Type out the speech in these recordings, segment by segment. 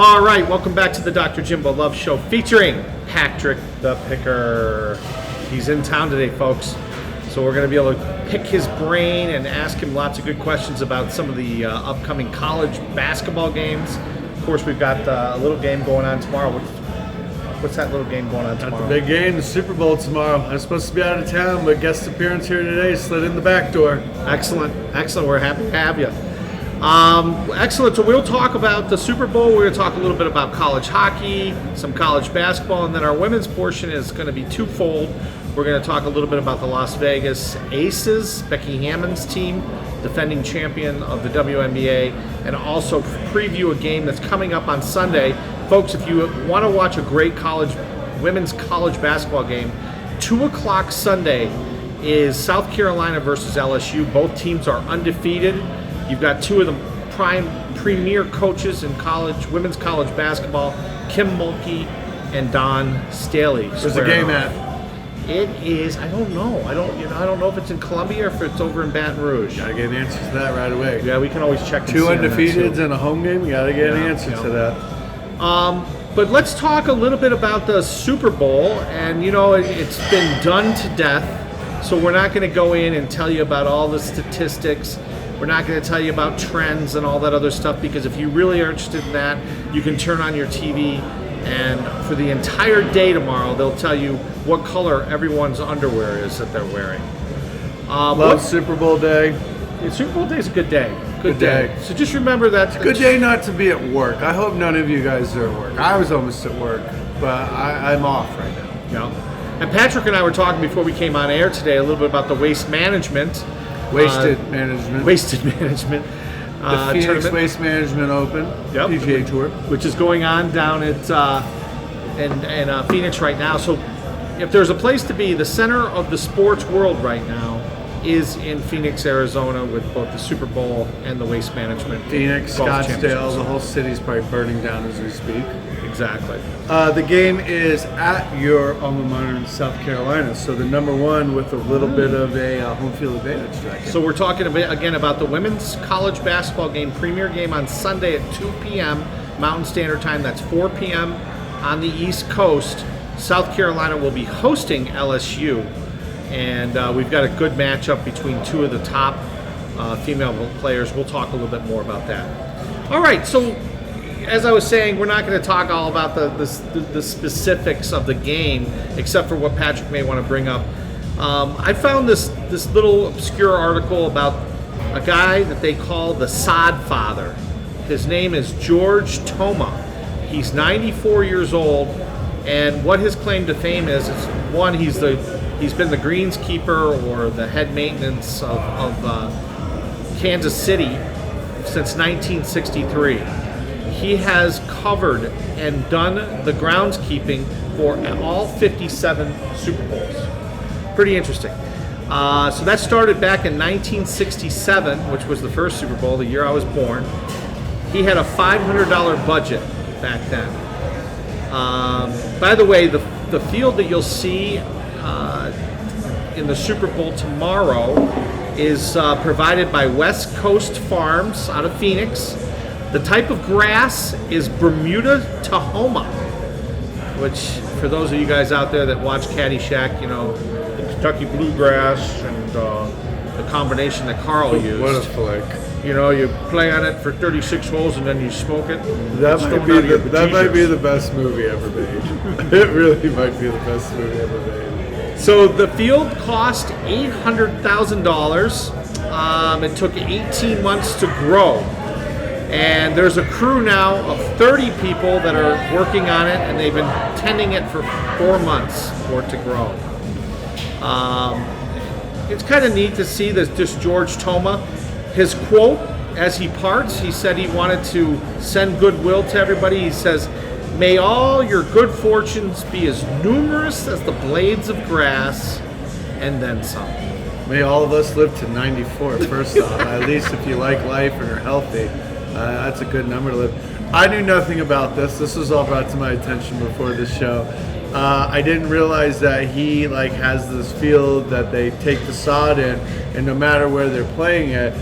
All right, welcome back to the Dr. Jimbo Love Show featuring Patrick the Picker. He's in town today, folks, so we're going to be able to pick his brain and ask him lots of good questions about some of the upcoming college basketball games. Of course, we've got a little game going on tomorrow. What's that little game going on tomorrow? That's the big game, the Super Bowl tomorrow. I'm supposed to be out of town, but guest appearance here today slid in the back door. Excellent. We're happy to have you. Excellent. So we'll talk about the Super Bowl. We're going to talk a little bit about college hockey, some college basketball, and then our women's portion is going to be twofold. We're going to talk a little bit about the Las Vegas Aces, Becky Hammond's team, defending champion of the WNBA, and also preview a game that's coming up on Sunday. Folks, if you want to watch a great women's college basketball game, 2 o'clock Sunday is South Carolina versus LSU. Both teams are undefeated. You've got two of the premier coaches in women's college basketball, Kim Mulkey and Don Staley. Where's the game at? It is. I don't know. I don't know if it's in Columbia or if it's over in Baton Rouge. Gotta get an answer to that right away. Yeah, we can always check. Two undefeateds and a home game. We gotta get an answer to that. But let's talk a little bit about the Super Bowl, and it's been done to death. So we're not going to go in and tell you about all the statistics. We're not going to tell you about trends and all that other stuff, because if you really are interested in that, you can turn on your TV, and for the entire day tomorrow, they'll tell you what color everyone's underwear is that they're wearing. Love Super Bowl day. Super Bowl day is a good day. Good day. So just remember that. It's a good day not to be at work. I hope none of you guys are at work. I was almost at work, but I'm off right now. Yeah. And Patrick and I were talking before we came on air today a little bit about the Wasted Management. The Phoenix tournament. Waste Management Open PGA Tour, which is going on down at in Phoenix right now. So if there's a place to be, the center of the sports world right now is in Phoenix, Arizona, with both the Super Bowl and the Waste Management. Phoenix, Scottsdale, the whole city's probably burning down as we speak. Exactly. The game is at your alma mater in South Carolina, so the number one with a little bit of a home field advantage. So we're talking again about the women's college basketball game, premier game on Sunday at 2 p.m. Mountain Standard Time. That's 4 p.m. on the East Coast. South Carolina will be hosting LSU, and we've got a good matchup between two of the top female players. We'll talk a little bit more about that. All right, so as I was saying, we're not going to talk all about the specifics of the game, except for what Patrick may want to bring up. I found this little obscure article about a guy that they call the Sod Father. His name is George Toma. He's 94 years old, and what his claim to fame is one, he's been the greenskeeper or the head maintenance of Kansas City since 1963. He has covered and done the groundskeeping for all 57 Super Bowls. Pretty interesting. So that started back in 1967, which was the first Super Bowl, the year I was born. He had a $500 budget back then. By the way, the field that you'll see in the Super Bowl tomorrow is provided by West Coast Farms out of Phoenix. The type of grass is Bermuda Tahoma, which, for those of you guys out there that watch Caddyshack, the Kentucky Bluegrass and the combination that Carl used. What a flick. You play on it for 36 holes and then you smoke it. That might be the best movie ever made. It really might be the best movie ever made. So the field cost $800,000. It took 18 months to grow. And there's a crew now of 30 people that are working on it, and they've been tending it for 4 months for it to grow. It's kind of neat to see this George Toma. His quote as he parts, he said he wanted to send goodwill to everybody. He says, "May all your good fortunes be as numerous as the blades of grass, and then some." May all of us live to 94, first off. At least if you like life and are healthy. That's a good number to live. I knew nothing about this. This was all brought to my attention before this show. I didn't realize that he has this field that they take the sod in, and no matter where they're playing it,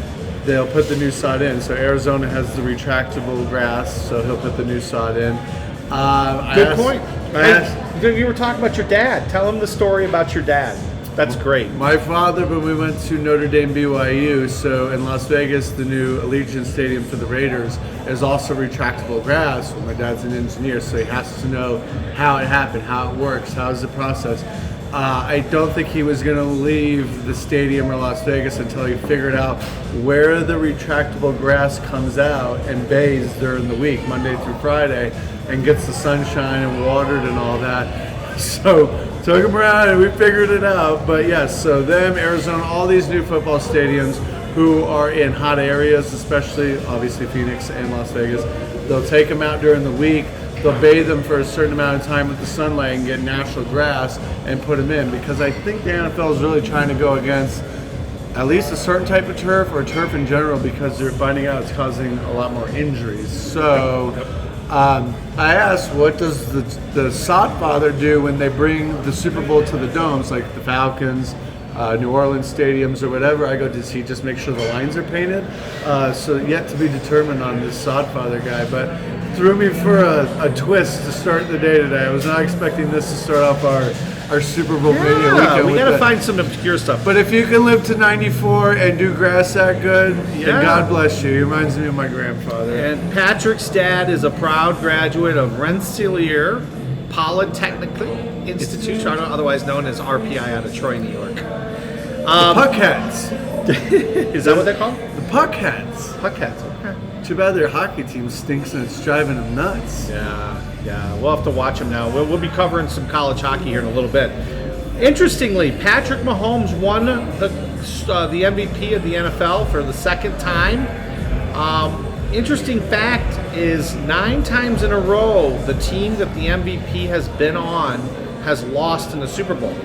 they'll put the new sod in. So Arizona has the retractable grass, so he'll put the new sod in. Good point. You were talking about your dad. Tell him the story about your dad. That's great. My father, when we went to Notre Dame BYU, so in Las Vegas, the new Allegiant Stadium for the Raiders is also retractable grass. Well, my dad's an engineer, so he has to know how it happened, how it works, how's the process. I don't think he was going to leave the stadium or Las Vegas until he figured out where the retractable grass comes out and bathes during the week, Monday through Friday, and gets the sunshine and watered and all that. So took him around and we figured it out. But yes, so them, Arizona, all these new football stadiums who are in hot areas, especially obviously Phoenix and Las Vegas, they'll take them out during the week. They'll bathe them for a certain amount of time with the sunlight and get natural grass and put them in, because I think the NFL is really trying to go against at least a certain type of turf or turf in general, because they're finding out it's causing a lot more injuries. So I asked, what does the sod father do when they bring the Super Bowl to the domes, like the Falcons, New Orleans stadiums or whatever? I go, does he just make sure the lines are painted? So yet to be determined on this sod father guy, but threw me for a twist to start the day today. I was not expecting this to start off our Super Bowl video weekend. We got to find some obscure stuff. But if you can live to 94 and do grass that good, then God bless you. He reminds me of my grandfather. And Patrick's dad is a proud graduate of Rensselaer Polytechnic Institute, otherwise known as RPI, out of Troy, New York. Puckheads. Is that what they're called? The Puckheads. Puckheads, okay. Too bad their hockey team stinks and it's driving them nuts. Yeah. We'll have to watch them now. We'll be covering some college hockey here in a little bit. Interestingly, Patrick Mahomes won the MVP of the NFL for the second time. Interesting fact is 9 times in a row, the team that the MVP has been on has lost in the Super Bowl.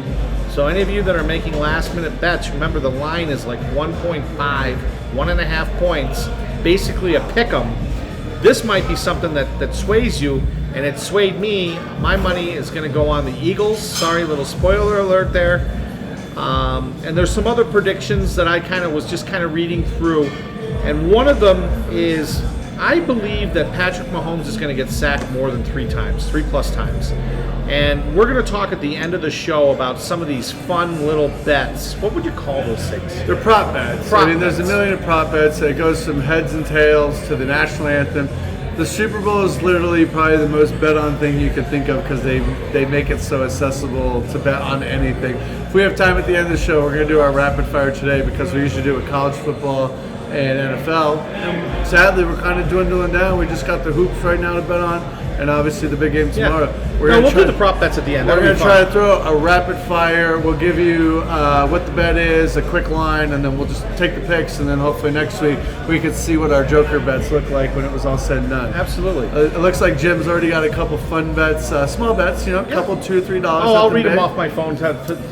So any of you that are making last-minute bets, remember the line is like 1.5, 1.5 points, basically a pick 'em. This might be something that sways you, and it swayed me. My money is going to go on the Eagles. Sorry, little spoiler alert there. And there's some other predictions that I was just reading through, and one of them is I believe that Patrick Mahomes is going to get sacked more than 3 plus times. And we're going to talk at the end of the show about some of these fun little bets. What would you call those things? They're prop bets. There's a million of prop bets. It goes from heads and tails to the national anthem. The Super Bowl is literally probably the most bet on thing you can think of, because they make it so accessible to bet on anything. If we have time at the end of the show, we're going to do our rapid fire today, because we usually do it with college football and NFL. And sadly, we're kind of dwindling down. We just got the hoops right now to bet on, and obviously the big game tomorrow. Yeah. We'll do the prop bets at the end. We're going to try to throw a rapid fire. We'll give you what the bet is, a quick line, and then we'll just take the picks, and then hopefully next week we can see what our Joker bets look like when it was all said and done. Absolutely. It looks like Jim's already got a couple fun bets, small bets, a couple $2 or $3. I'll read them off my phone.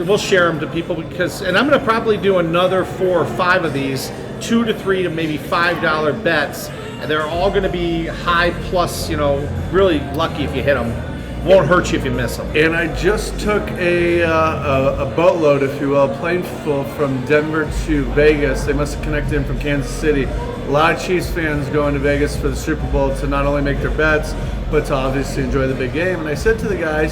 We'll share them to people, and I'm going to probably do another 4 or 5 of these, $2 to $3 to maybe $5 bets. And they're all going to be high plus, really lucky if you hit them. Won't hurt you if you miss them. And I just took a boatload, if you will, plane full from Denver to Vegas. They must have connected in from Kansas City. A lot of Chiefs fans going to Vegas for the Super Bowl to not only make their bets, but to obviously enjoy the big game. And I said to the guy,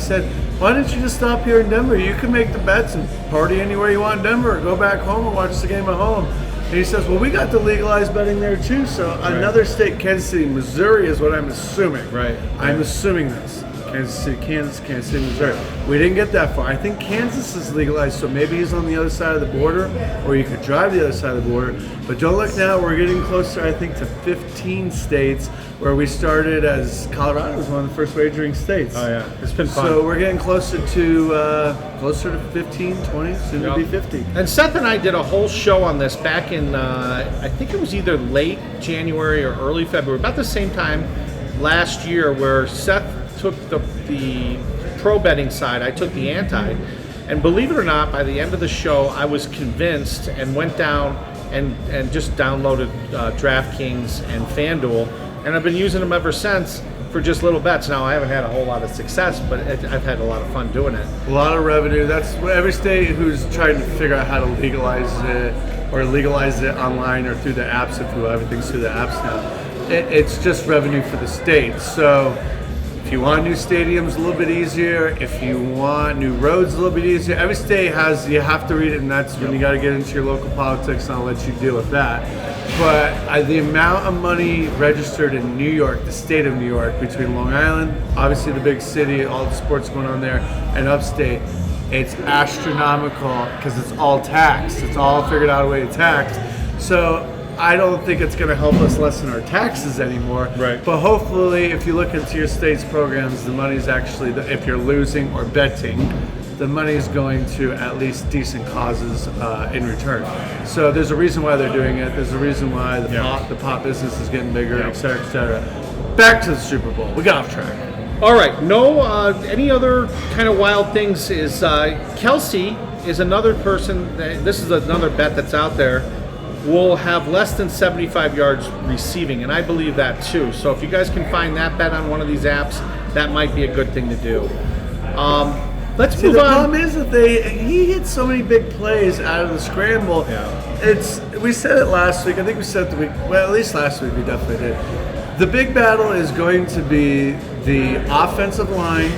why don't you just stop here in Denver? You can make the bets and party anywhere you want in Denver, or go back home and watch the game at home. And he says, well, we got the legalized betting there too. So another state, Kansas City, Missouri is what I'm assuming. Right. I'm assuming this. Kansas City, Kansas City, Missouri. We didn't get that far. I think Kansas is legalized, so maybe he's on the other side of the border, or you could drive the other side of the border. But don't look now. We're getting closer, I think, to 15 states, where we started as Colorado was one of the first wagering states. Oh, yeah. It's been fun. So we're getting closer to 15, 20, soon to be 50. And Seth and I did a whole show on this back in, I think it was either late January or early February, about the same time last year, where Seth took the pro betting side, I took the anti, and believe it or not, by the end of the show, I was convinced and went down and just downloaded DraftKings and FanDuel, and I've been using them ever since for just little bets. Now, I haven't had a whole lot of success, but I've had a lot of fun doing it. A lot of revenue. That's every state who's trying to figure out how to legalize it. or legalize it online or through the apps. If everything's through the apps now, it's just revenue for the state. So if you want new stadiums, a little bit easier. If you want new roads, a little bit easier. Every state has, you have to read it, and that's when you got to get into your local politics, and I'll let you deal with that. But the amount of money registered in New York, the state of New York, between Long Island, obviously the big city, all the sports going on there, and upstate, it's astronomical because it's all taxed. It's all figured out a way to tax. So I don't think it's going to help us lessen our taxes anymore. Right. But hopefully, if you look into your state's programs, the money's actually, if you're losing or betting, the money is going to at least decent causes in return. So there's a reason why they're doing it. There's a reason why the pot business is getting bigger, et cetera, et cetera. Back to the Super Bowl. We got off track. All right. No, any other kind of wild things is Kelsey is another person. This is another bet that's out there. Will have less than 75 yards receiving, and I believe that too. So if you guys can find that bet on one of these apps, that might be a good thing to do. Let's move the on. The problem is that he hits so many big plays out of the scramble. Yeah. We said it last week. I think we said it the week. Well, at least last week we definitely did. The big battle is going to be the offensive line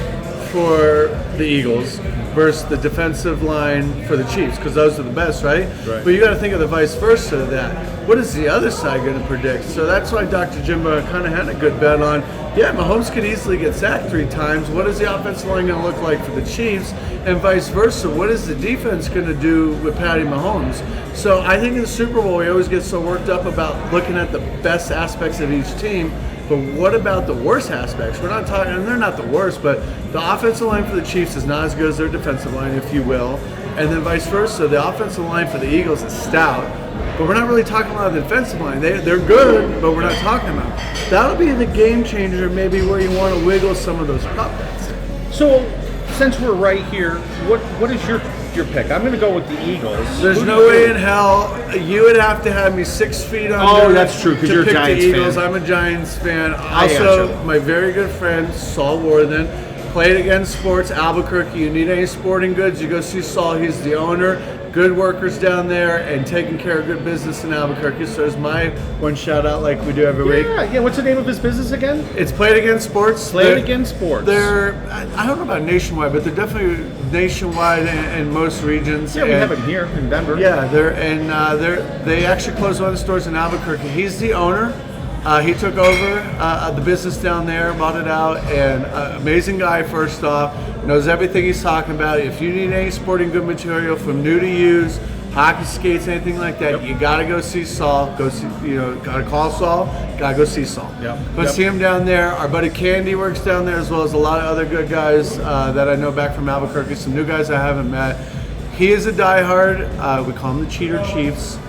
for the Eagles versus the defensive line for the Chiefs, because those are the best, right? Right. But you got to think of the vice versa of that. What is the other side going to predict? So that's why Dr. Jimbo kind of had a good bet on, yeah, Mahomes could easily get sacked 3 times. What is the offensive line going to look like for the Chiefs? And vice versa, what is the defense going to do with Patty Mahomes? So I think in the Super Bowl, we always get so worked up about looking at the best aspects of each team. But what about the worst aspects? We're not talking, and they're not the worst, but the offensive line for the Chiefs is not as good as their defensive line, if you will. And then vice versa, the offensive line for the Eagles is stout. But we're not really talking about the defensive line. They're good, but we're not talking about them. That'll be the game changer, maybe where you want to wiggle some of those prop bets. So since we're right here, what is your pick? I'm going to go with the Eagles. There's no way in hell you would have to have me 6 feet under. Oh, that's true, because you're a pick Giants the Eagles. fan. I'm a Giants fan. I Also, gotcha. my very good friend Saul Worthen played against Sports Albuquerque. You need any sporting goods, you go see Saul. He's the owner. Good workers down there and taking care of good business in Albuquerque. So there's my one shout out, like we do every week. Yeah. What's the name of his business again? It's Played Against Sports. Played Against Sports. They're, I don't know about nationwide, but they're definitely nationwide in most regions. Yeah, we have it here in Denver. Yeah, they actually closed one of the stores in Albuquerque. He's the owner. He took over the business down there, bought it out, and amazing guy. First off, knows everything he's talking about. If you need any sporting good material from new to used, hockey skates, anything like that, you gotta go see Saul. Gotta call Saul. Gotta go see Saul. Go see him down there. Our buddy Candy works down there, as well as a lot of other good guys that I know back from Albuquerque. Some new guys I haven't met. He is a diehard. We call him the Cheater Chiefs.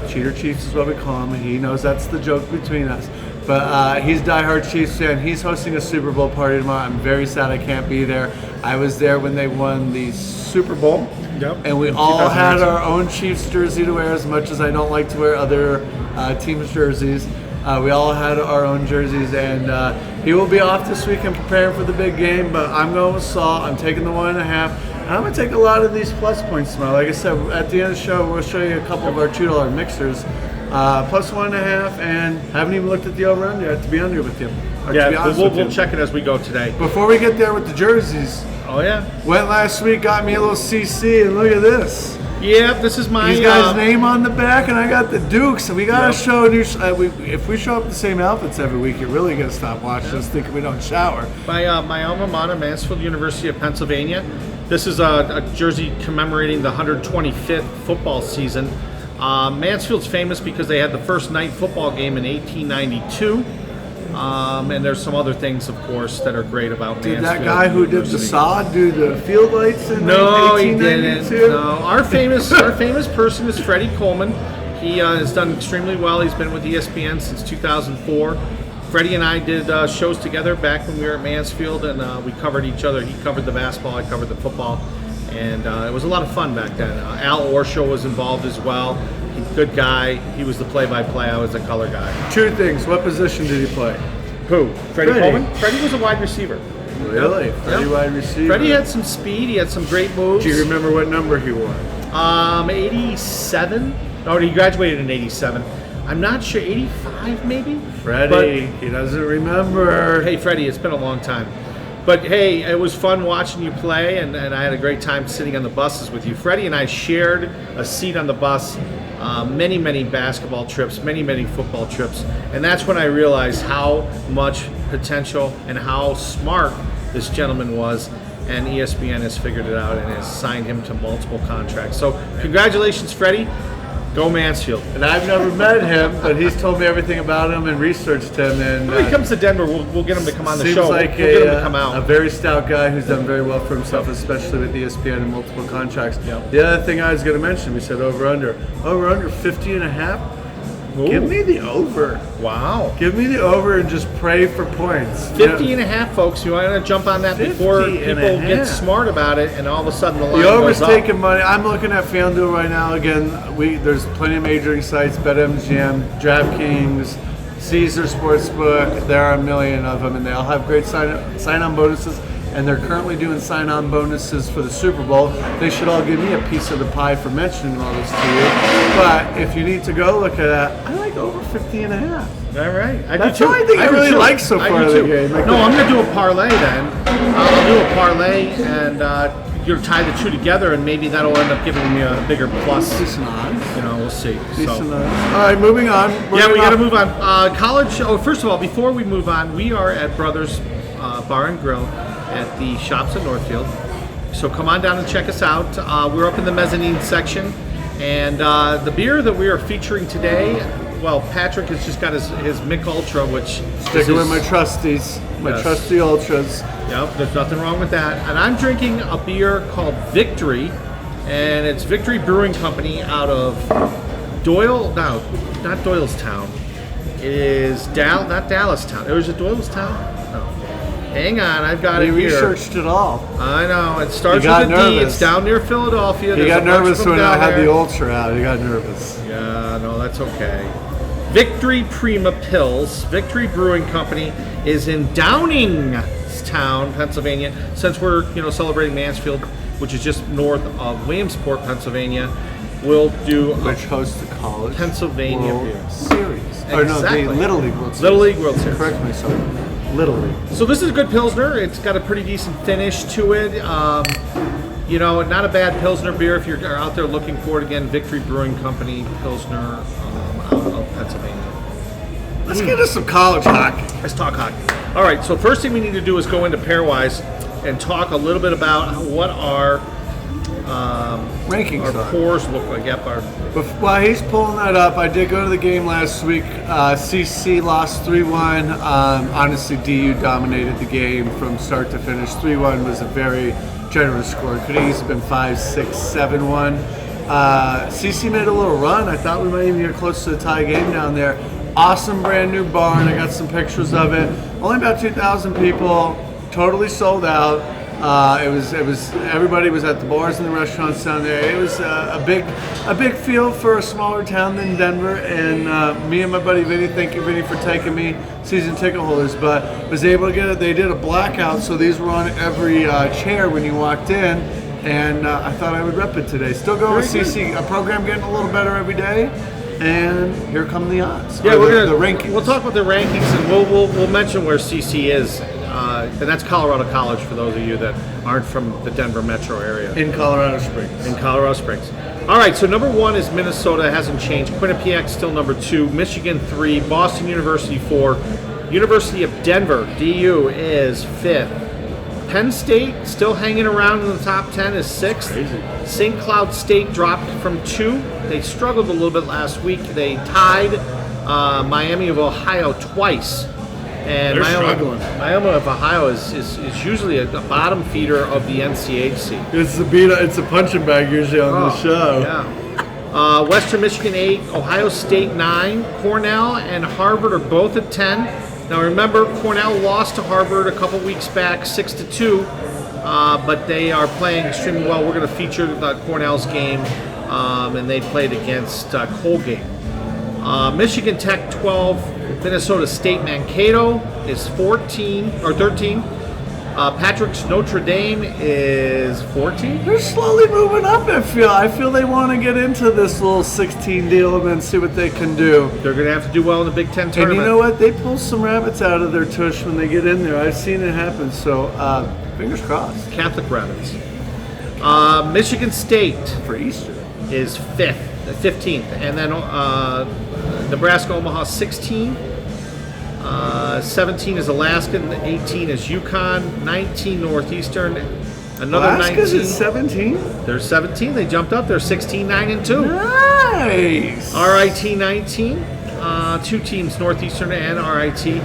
Cheater Chiefs is what we call him. He knows that's the joke between us. But he's a diehard Chiefs fan. He's hosting a Super Bowl party tomorrow. I'm very sad I can't be there. I was there when they won the Super Bowl. And we all had our own Chiefs jersey to wear, as much as I don't like to wear other teams' jerseys. We all had our own jerseys, and he will be off this weekend preparing for the big game, but I'm going with Saul. I'm taking the 1.5. I'm going to take a lot of these plus points tomorrow. Like I said, at the end of the show, we'll show you a couple of our $2 mixers. Plus 1.5, and haven't even looked at the over-under yet, to be under with you. We'll check it as we go today. Before we get there with the jerseys. Oh, yeah. Went last week, got me a little CC, and look at this. Yeah, this is my... He's got his name on the back, and I got the Dukes, and we got to show new... if we show up in the same outfits every week, you're really going to stop watching us thinking we don't shower. My alma mater, Mansfield University of Pennsylvania. This is a jersey commemorating the 125th football season. Mansfield's famous because they had the first night football game in 1892. And there's some other things, of course, that are great about Mansfield. Did that guy who did the sod do the field lights in 1892? No, he didn't. No, our famous person is Freddie Coleman. He has done extremely well. He's been with ESPN since 2004. Freddie and I did shows together back when we were at Mansfield, and we covered each other. He covered the basketball, I covered the football, and it was a lot of fun back then. Al Orshow was involved as well. Good guy. He was the play-by-play. I was the color guy. Two things. What position did he play? Who? Freddie Coleman? Freddie was a wide receiver. Really? Freddie wide receiver? Freddie had some speed. He had some great moves. Do you remember what number he wore? 87. No, he graduated in '87. I'm not sure, '85 maybe. Freddie, he doesn't remember. Hey, Freddie, it's been a long time. But hey, it was fun watching you play, and I had a great time sitting on the buses with you. Freddie and I shared a seat on the bus many basketball trips, many football trips, and that's when I realized how much potential and how smart this gentleman was, and ESPN has figured it out and has signed him to multiple contracts. So congratulations, Freddie. Go Mansfield. And I've never met him, but he's told me everything about him and researched him. And when he comes to Denver, we'll get him to come on the seems show. like we'll get him to come out. A very stout guy who's done very well for himself, especially with ESPN and multiple contracts. Yep. The other thing I was going to mention, we said over-under 50.5. Ooh. Give me the over. Wow. Give me the over and just pray for points. 50 and a half, folks. You want to jump on that before people get smart about it, and all of a sudden the line The over's goes up. taking money. I'm looking at FanDuel right now. Again, there's plenty of majoring sites, BetMGM, DraftKings, Caesar Sportsbook. There are a million of them, and they all have great sign-on bonuses. And they're currently doing sign-on bonuses for the Super Bowl. They should all give me a piece of the pie for mentioning all this to you. But if you need to go look at that, I like over 50 and a half. All right. That's the only thing I really like so far in the game. No, I'm going to do a parlay then. I'll do a parlay, and you'll tie the two together, and maybe that'll end up giving me a bigger plus. Decent odds. You know, we'll see. Decent odds. All right, moving on. We got to move on. College. Oh, first of all, before we move on, we are at Brothers Bar and Grill at the Shops in Northfield. So come on down and check us out. We're up in the mezzanine section, and the beer that we are featuring today, well, Patrick has just got his Mick Ultra, which sticking with my trusties, my trusty Ultras. Yep, there's nothing wrong with that. And I'm drinking a beer called Victory, and it's Victory Brewing Company out of not Doylestown. It is not Dallastown. Or is it Doylestown? No. Hang on, I've got it here. You researched it all. I know. It starts with a D. It's down near Philadelphia. You got nervous when I had the Ultra out. You got nervous. Yeah, no, that's okay. Victory Prima Pils. Victory Brewing Company is in Downingtown, Pennsylvania. Since we're celebrating Mansfield, which is just north of Williamsport, Pennsylvania, we'll do which hosts the college Pennsylvania World beer Series. Exactly. Or no, the Little League World Series. Little League World Series. Correct me, sorry. Little League. So this is a good Pilsner. It's got a pretty decent finish to it. Not a bad Pilsner beer if you're out there looking for it. Again, Victory Brewing Company, Pilsner out of Pennsylvania. Let's get into some college hockey. Let's talk hockey. All right, so first thing we need to do is go into Pairwise and talk a little bit about what our rankings our cores look like. Yep, while he's pulling that up, I did go to the game last week. CC lost 3-1. Honestly, DU dominated the game from start to finish. 3-1 was a very generous score. Could have easily been 5-6, 7-1. CC made a little run. I thought we might even get close to the tie game down there. Awesome brand new barn. I got some pictures of it. Only about 2,000 people. Totally sold out. It was everybody was at the bars and the restaurants down there. It was a big feel for a smaller town than Denver. And me and my buddy Vinny, thank you Vinny for taking me, season ticket holders, but was able to get it. They did a blackout, so these were on every chair when you walked in. And I thought I would rep it today. Still going with CC, a program getting a little better every day. And here come the odds. Yeah, the rankings. We'll talk about the rankings, and we'll mention where CC is, and that's Colorado College for those of you that aren't from the Denver metro area. In Colorado Springs. In Colorado Springs. All right, so number 1 is Minnesota. It hasn't changed. Quinnipiac still number 2. Michigan 3. Boston University 4. University of Denver, DU, is 5th. Penn State still hanging around in the top 10 is 6th. St. Cloud State dropped from 2. They struggled a little bit last week. They tied Miami of Ohio twice. And they're struggling. Miami of Ohio is usually a bottom feeder of the NCHC. It's a punching bag usually on the show. Yeah. Western Michigan 8, Ohio State 9, Cornell and Harvard are both at 10. Now remember, Cornell lost to Harvard a couple weeks back, 6-2, but they are playing extremely well. We're going to feature Cornell's game, and they played against Colgate. Michigan Tech 12, Minnesota State Mankato is 13. Patrick's Notre Dame is 14. They're slowly moving up, I feel they want to get into this little 16 deal and then see what they can do. They're going to have to do well in the Big Ten And tournament. you know what? They pull some rabbits out of their tush when they get in there. I've seen it happen, so fingers crossed. Catholic rabbits. Michigan State For Easter. is 15th. And then Nebraska Omaha 16. 17 is Alaskan, 18 is Yukon, 19 Northeastern, another Alaska's 19. at 17? They're 17. They jumped up. They're 16, 9, and 2. Nice. RIT 19. Two teams, Northeastern and RIT.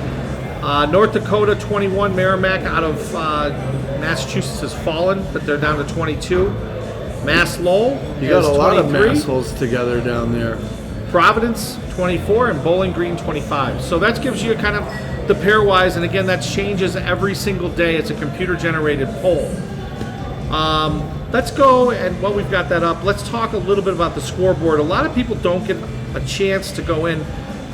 North Dakota 21. Merrimack out of Massachusetts has fallen, but they're down to 22. Mass Lowell You got is a lot of 23. massholes together down there. Providence 24 and Bowling Green 25. So that gives you kind of the pairwise, and again, that changes every single day. It's a computer-generated poll. Let's go, and while we've got that up, let's talk a little bit about the scoreboard. A lot of people don't get a chance to go in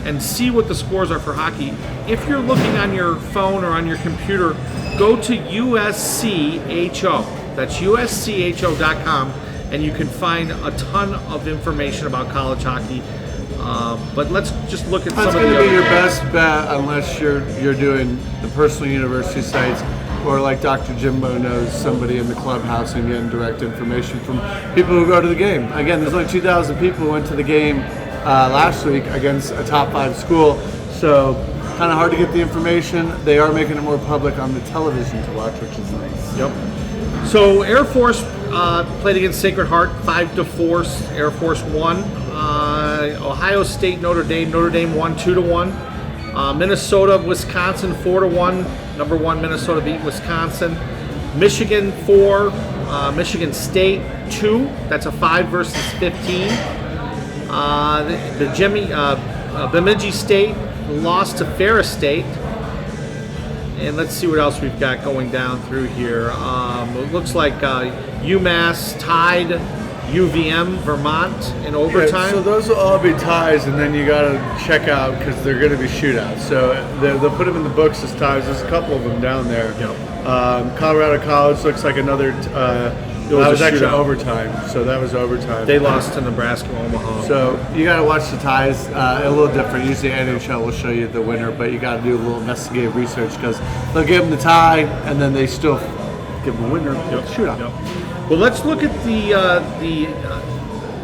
and see what the scores are for hockey. If you're looking on your phone or on your computer, go to USCHO. That's USCHO.com, and you can find a ton of information about college hockey. But let's just look at some of the That's going to be your other- best bet unless you're doing the personal university sites, or like Dr. Jimbo knows somebody in the clubhouse and getting direct information from people who go to the game. Again, there's only 2,000 people who went to the game last week against a top 5 school, so kind of hard to get the information. They are making it more public on the television to watch, which is nice. Yep. So Air Force played against Sacred Heart, 5-4. Air Force won. Ohio State, Notre Dame won 2-1. Minnesota, Wisconsin 4-1. Number 1 Minnesota beat Wisconsin. Michigan 4. Michigan State 2. That's a 5 versus 15. Bemidji State lost to Ferris State. And let's see what else we've got going down through here. It looks like UMass tied UVM Vermont in overtime. Yeah, so those will all be ties, and then you got to check out because they're going to be shootouts. So they'll put them in the books as ties. There's a couple of them down there. Yep. Colorado College looks like another. That was actually shootout. overtime. So that was overtime. They lost to Nebraska Omaha. So you got to watch the ties. A little different. Usually NHL will show you the winner, but you got to do a little investigative research because they'll give them the tie, and then they still give them the winner. Shootout. Yep. Well, let's look at the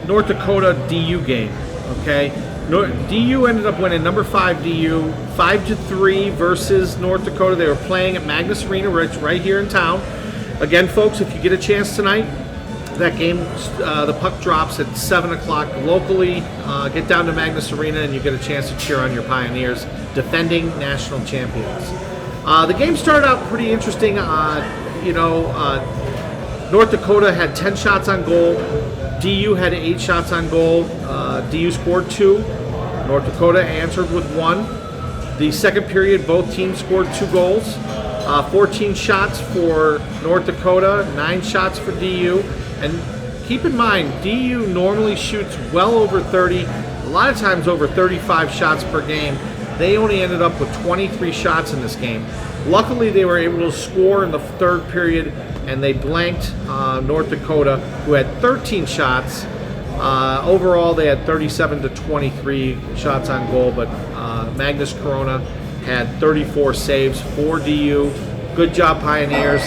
North Dakota DU game. Okay, DU ended up winning. Number 5 DU 5-3 versus North Dakota. They were playing at Magnus Arena, right here in town. Again, folks, if you get a chance tonight, that game, the puck drops at 7 o'clock locally. Get down to Magnus Arena and you get a chance to cheer on your Pioneers, defending national champions. The game started out pretty interesting. North Dakota had 10 shots on goal. DU had 8 shots on goal. DU scored 2. North Dakota answered with 1. The second period, both teams scored 2 goals. 14 shots for North Dakota, 9 shots for DU. And keep in mind, DU normally shoots well over 30, a lot of times over 35 shots per game. They only ended up with 23 shots in this game. Luckily, they were able to score in the third period, and they blanked North Dakota, who had 13 shots. Overall, they had 37-23 shots on goal, but Magnus Corona had 34 saves for DU. Good job, Pioneers.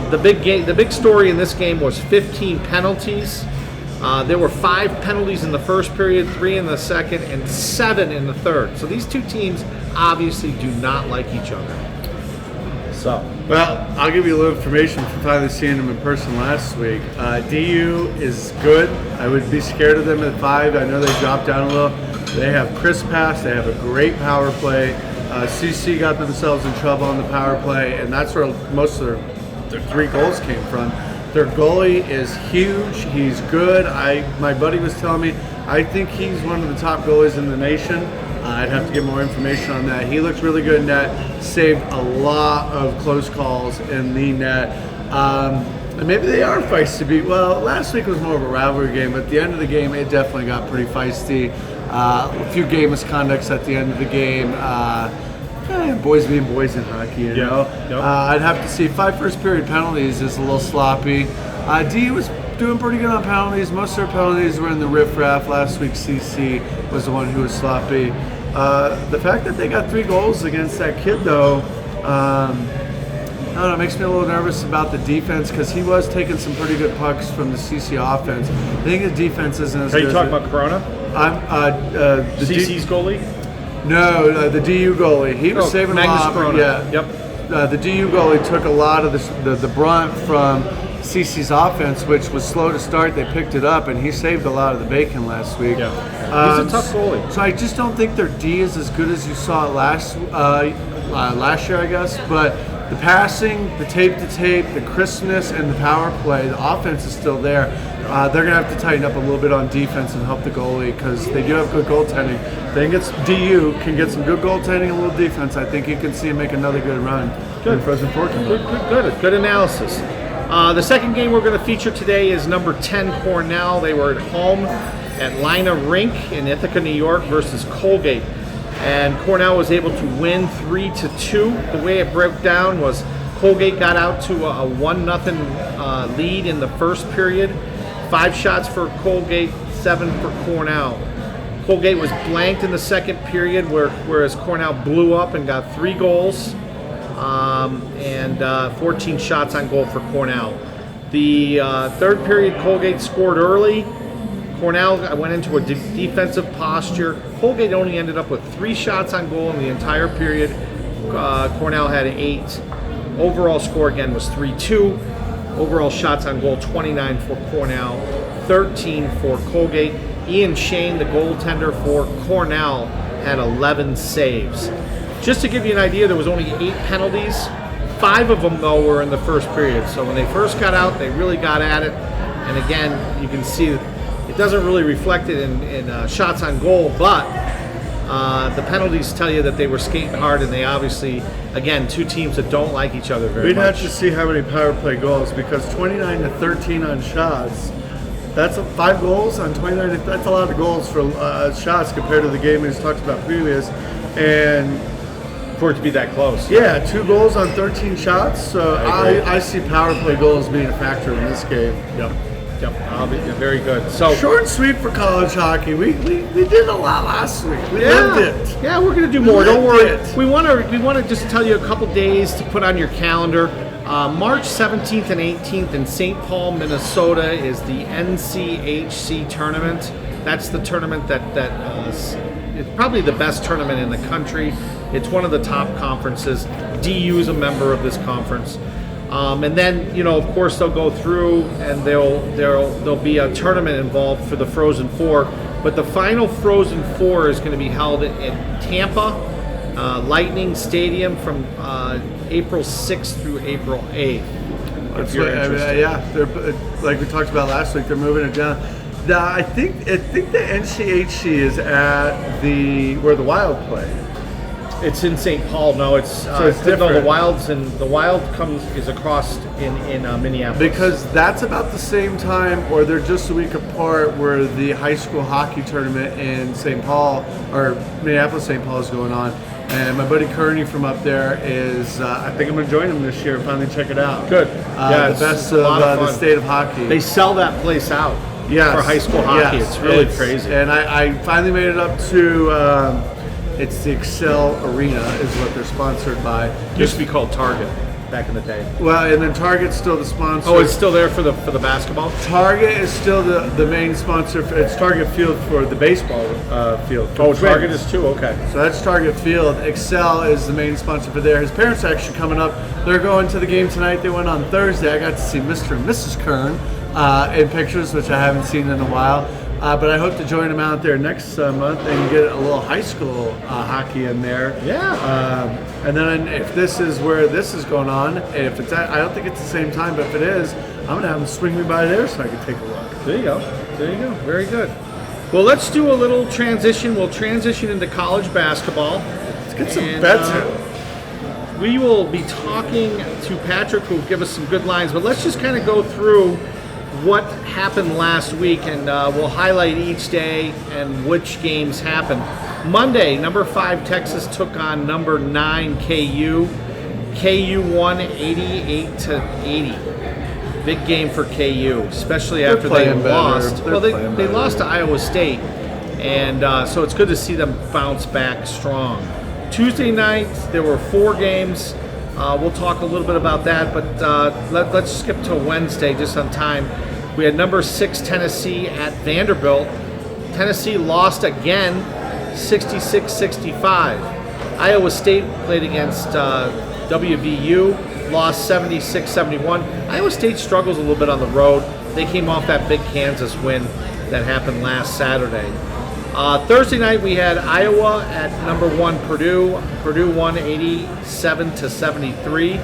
The big story in this game was 15 penalties. There were 5 penalties in the first period, 3 in the second, and 7 in the third. So these two teams obviously do not like each other. Well, I'll give you a little information from finally seeing them in person last week. DU is good. I would be scared of them at 5. I know they dropped down a little. They have crisp pass. They have a great power play. CC got themselves in trouble on the power play, and that's where most of their 3 goals came from. Their goalie is huge. He's good. My buddy was telling me, I think he's one of the top goalies in the nation. I'd have to get more information on that. He looks really good in net. Saved a lot of close calls in the net. And maybe they are feisty. Well, last week was more of a rivalry game, but at the end of the game, it definitely got pretty feisty. A few game misconducts at the end of the game. boys being boys in hockey, you know. Yep. I'd have to see 5 first period penalties is a little sloppy. D was doing pretty good on penalties. Most of their penalties were in the riffraff. Last week, CC was the one who was sloppy. The fact that they got 3 goals against that kid, though, I don't know, it makes me a little nervous about the defense because he was taking some pretty good pucks from the CC offense. I think the defense isn't as good. Are you talking about Corona? The CC's goalie? No, the DU goalie. He was saving Magnus a lot. Corona. Yeah. Yep. The DU goalie took a lot of the brunt from CC's offense, which was slow to start. They picked it up, and he saved a lot of the bacon last week. Yeah. He's a tough goalie. So I just don't think their D is as good as you saw it last year, I guess. But the passing, the tape-to-tape, the crispness, and the power play, the offense is still there. They're going to have to tighten up a little bit on defense and help the goalie because they do have good goaltending. I think DU can get some good goaltending and a little defense. I think you can see him make another good run. Good. Frozen Four. Good analysis. The second game we're going to feature today is number 10 Cornell. They were at home at Lina Rink in Ithaca, New York versus Colgate. And Cornell was able to win 3-2. The way it broke down was Colgate got out to a 1-0 lead in the first period. 5 shots for Colgate, 7 for Cornell. Colgate was blanked in the second period, whereas Cornell blew up and got 3 goals and 14 shots on goal for Cornell. The third period, Colgate scored early. Cornell went into a defensive posture. Colgate only ended up with 3 shots on goal in the entire period. Cornell had 8. Overall score again was 3-2. Overall shots on goal, 29 for Cornell, 13 for Colgate. Ian Shane, the goaltender for Cornell, had 11 saves. Just to give you an idea, there was only 8 penalties. 5 of them, though, were in the first period. So when they first got out, they really got at it. And again, you can see it doesn't really reflect it in shots on goal, but the penalties tell you that they were skating hard, and they obviously, again, 2 teams that don't like each other very much. We'd have to see how many power play goals because 29-13 on shots. That's 5 goals on 29. That's a lot of goals for shots compared to the game we just talked about previous, and for it to be that close. Yeah, 2 goals on 13 shots. So I see power play goals being a factor in this game. Yep. Very good. So short and sweet for college hockey. We did a lot last week. We lived it. Yeah, we're gonna do more. Don't worry. We want to just tell you a couple days to put on your calendar. March 17th and 18th in St. Paul, Minnesota is the NCHC tournament. That's the tournament that it's probably the best tournament in the country. It's one of the top conferences. DU is a member of this conference. And then, of course, they'll go through and there'll be a tournament involved for the Frozen Four. But the final Frozen Four is going to be held in Tampa, Lightning Stadium from April 6th through April 8th. If you're interested. They're, like we talked about last week, they're moving it down. I think the NCHC is at where the Wild play. It's in St. Paul. No, it's different. No, the Wild is across in Minneapolis. Because that's about the same time, or they're just a week apart, where the high school hockey tournament in St. Paul or Minneapolis, St. Paul is going on. And my buddy Kearney from up there is. I think I'm going to join him this year and finally check it out. Good. The best of the state of hockey. They sell that place out. Yes. For high school hockey. Yes. It's really crazy. And I finally made it up to. It's the Excel Arena is what they're sponsored by. It used to be called Target back in the day. Well, and then Target's still the sponsor. Oh, it's still there for the basketball? Target is still the main sponsor. It's Target Field for the baseball field. Oh, Target is too? Okay. So that's Target Field. Excel is the main sponsor for there. His parents are actually coming up. They're going to the game tonight. They went on Thursday. I got to see Mr. and Mrs. Kern in pictures, which I haven't seen in a while. But I hope to join them out there next month and get a little high school hockey in there. Yeah. And then if this is where this is going on, if it's I don't think it's the same time, but if it is, I'm gonna have them swing me by there so I can take a look. There you go. Very good. Well, let's do a little transition. We'll transition into college basketball. Let's get some bets in. We will be talking to Patrick, who will give us some good lines, but let's just kind of go through what happened last week, and we'll highlight each day and which games happened. Monday, number 5 Texas took on number 9 KU. KU won 88-80. Big game for KU, especially after they lost. Well, they lost to Iowa State, and so it's good to see them bounce back strong. Tuesday night, there were 4 games. We'll talk a little bit about that, but let's skip to Wednesday just on time. We had number 6 Tennessee at Vanderbilt. Tennessee lost again, 66-65. Iowa State played against WVU, lost 76-71. Iowa State struggles a little bit on the road. They came off that big Kansas win that happened last Saturday. Thursday night we had Iowa at number 1 Purdue. Purdue won 87-73.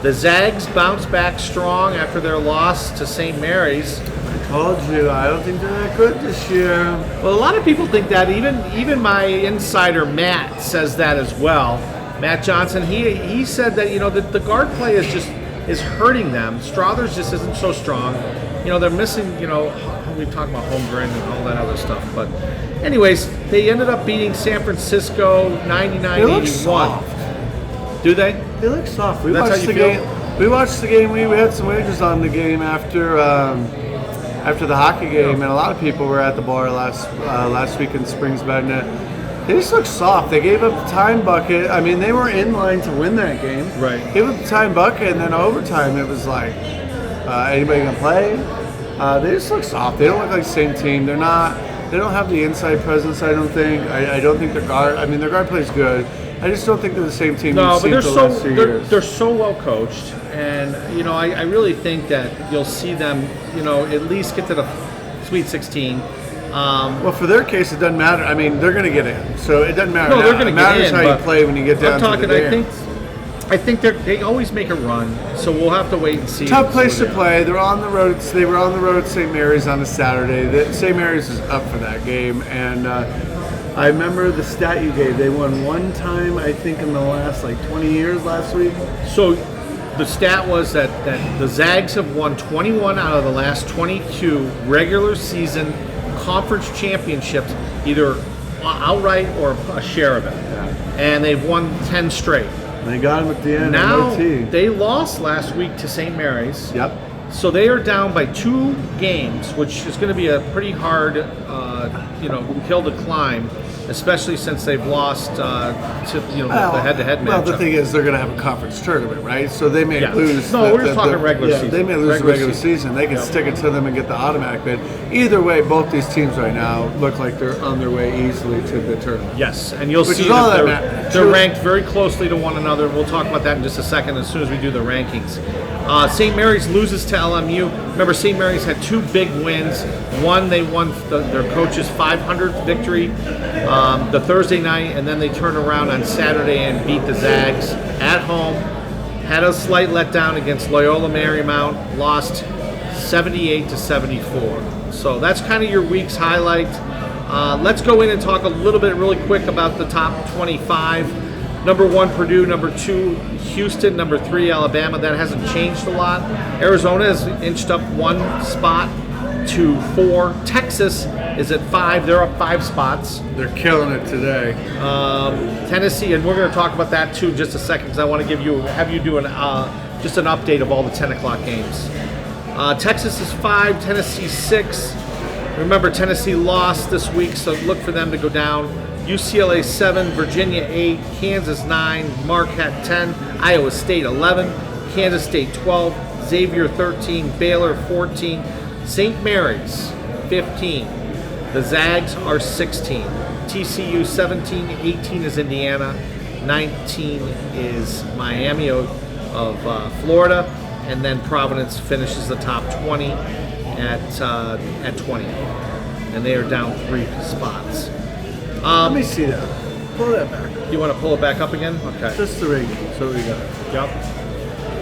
The Zags bounced back strong after their loss to St. Mary's. I told you, I don't think they're that good this year. Well, a lot of people think that. Even my insider Matt says that as well. Matt Johnson, he said that the guard play is hurting them. Struthers just isn't so strong. They're missing. We talk about Holmgren and all that other stuff, but anyways, they ended up beating San Francisco 99-81. Do they? They look soft. We That's watched how the you feel? game. We watched the game. We had some wagers on the game after the hockey game, and a lot of people were at the bar last week in Springs Bend. They just look soft. They gave up the time bucket. I mean, they were in line to win that game. Right. Gave up the time bucket, and then overtime, it was like, anybody gonna play? They just look soft. They don't look like the same team. They don't have the inside presence. I don't think. I don't think their guard. I mean, their guard play is good. I just don't think they're the same team. No, but they're they're so well coached, and I really think that you'll see them at least get to the Sweet 16. Well, for their case, it doesn't matter. I mean, they're going to get in, so it doesn't matter. No, they're going to get in. It matters how you play when you get down to the dance. I think they always make a run, so we'll have to wait and see. Tough place to play. They're on the road. They were on the road at St. Mary's on a Saturday. St. Mary's is up for that game, and I remember the stat you gave. They won one time, I think, in the last 20 years last week. So the stat was that the Zags have won 21 out of the last 22 regular season conference championships, either outright or a share of it. Yeah. And they've won 10 straight. And they got them at the end. Now, OT. they lost last week to St. Mary's. Yep. So they are down by 2 games, which is going to be a pretty hard, hill to climb, especially since they've lost to the head-to-head matchup. Well, the thing is, they're going to have a conference tournament, right? So they may lose. No, we're just talking regular season. They may lose the regular season. They can stick it to them and get the automatic bid. Either way, both these teams right now look like they're on their way easily to the tournament. Yes, and you'll see that they're ranked very closely to one another. We'll talk about that in just a second as soon as we do the rankings. St. Mary's loses to LMU. Remember, St. Mary's had 2 big wins. One, they won their coach's 500th victory the Thursday night, and then they turned around on Saturday and beat the Zags at home. Had a slight letdown against Loyola Marymount, lost 78-74. So that's kind of your week's highlight. Let's go in and talk a little bit really quick about the top 25. Number 1, Purdue. Number 2, Houston. Number 3, Alabama. That hasn't changed a lot. Arizona has inched up 1 spot to 4. Texas is at 5. They're up 5 spots. They're killing it today. Tennessee, and we're going to talk about that too in just a second because I want to have you do just an update of all the 10 o'clock games. Texas is 5. Tennessee 6. Remember, Tennessee lost this week, so look for them to go down. UCLA 7, Virginia 8, Kansas 9, Marquette 10, Iowa State 11, Kansas State 12, Xavier 13, Baylor 14, St. Mary's 15. The Zags are 16. TCU 17, 18 is Indiana, 19 is Miami of Florida, and then Providence finishes the top 20 at 20, and they are down 3 spots. Let me see that. Pull that back. You want to pull it back up again? Okay. Just the rankings. So we got. Yep.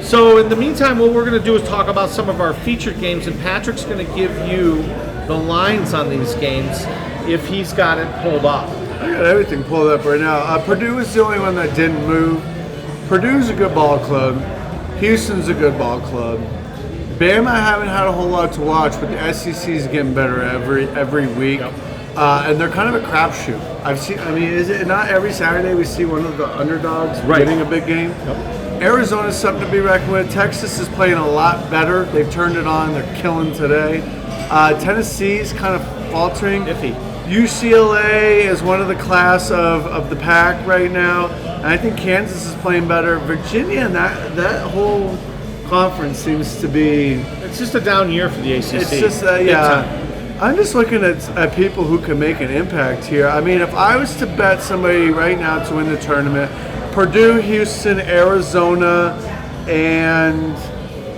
So in the meantime, what we're going to do is talk about some of our featured games, and Patrick's going to give you the lines on these games if he's got it pulled up. I got everything pulled up right now. Purdue is the only one that didn't move. Purdue's a good ball club. Houston's a good ball club. Bama, I haven't had a whole lot to watch, but the SEC is getting better every week. Yep. And they're kind of a crapshoot. I've seen. I mean, is it not every Saturday we see one of the underdogs Right. winning a big game? Yep. Arizona's something to be reckoned with. Texas is playing a lot better. They've turned it on. They're killing today. Tennessee's kind of faltering. Iffy. UCLA is one of the class of the pack right now. And I think Kansas is playing better. Virginia and that whole conference seems to be. It's just a down year for the ACC. It's just Big yeah. time. I'm just looking at people who can make an impact here. I mean, if I was to bet somebody right now to win the tournament, Purdue, Houston, Arizona, and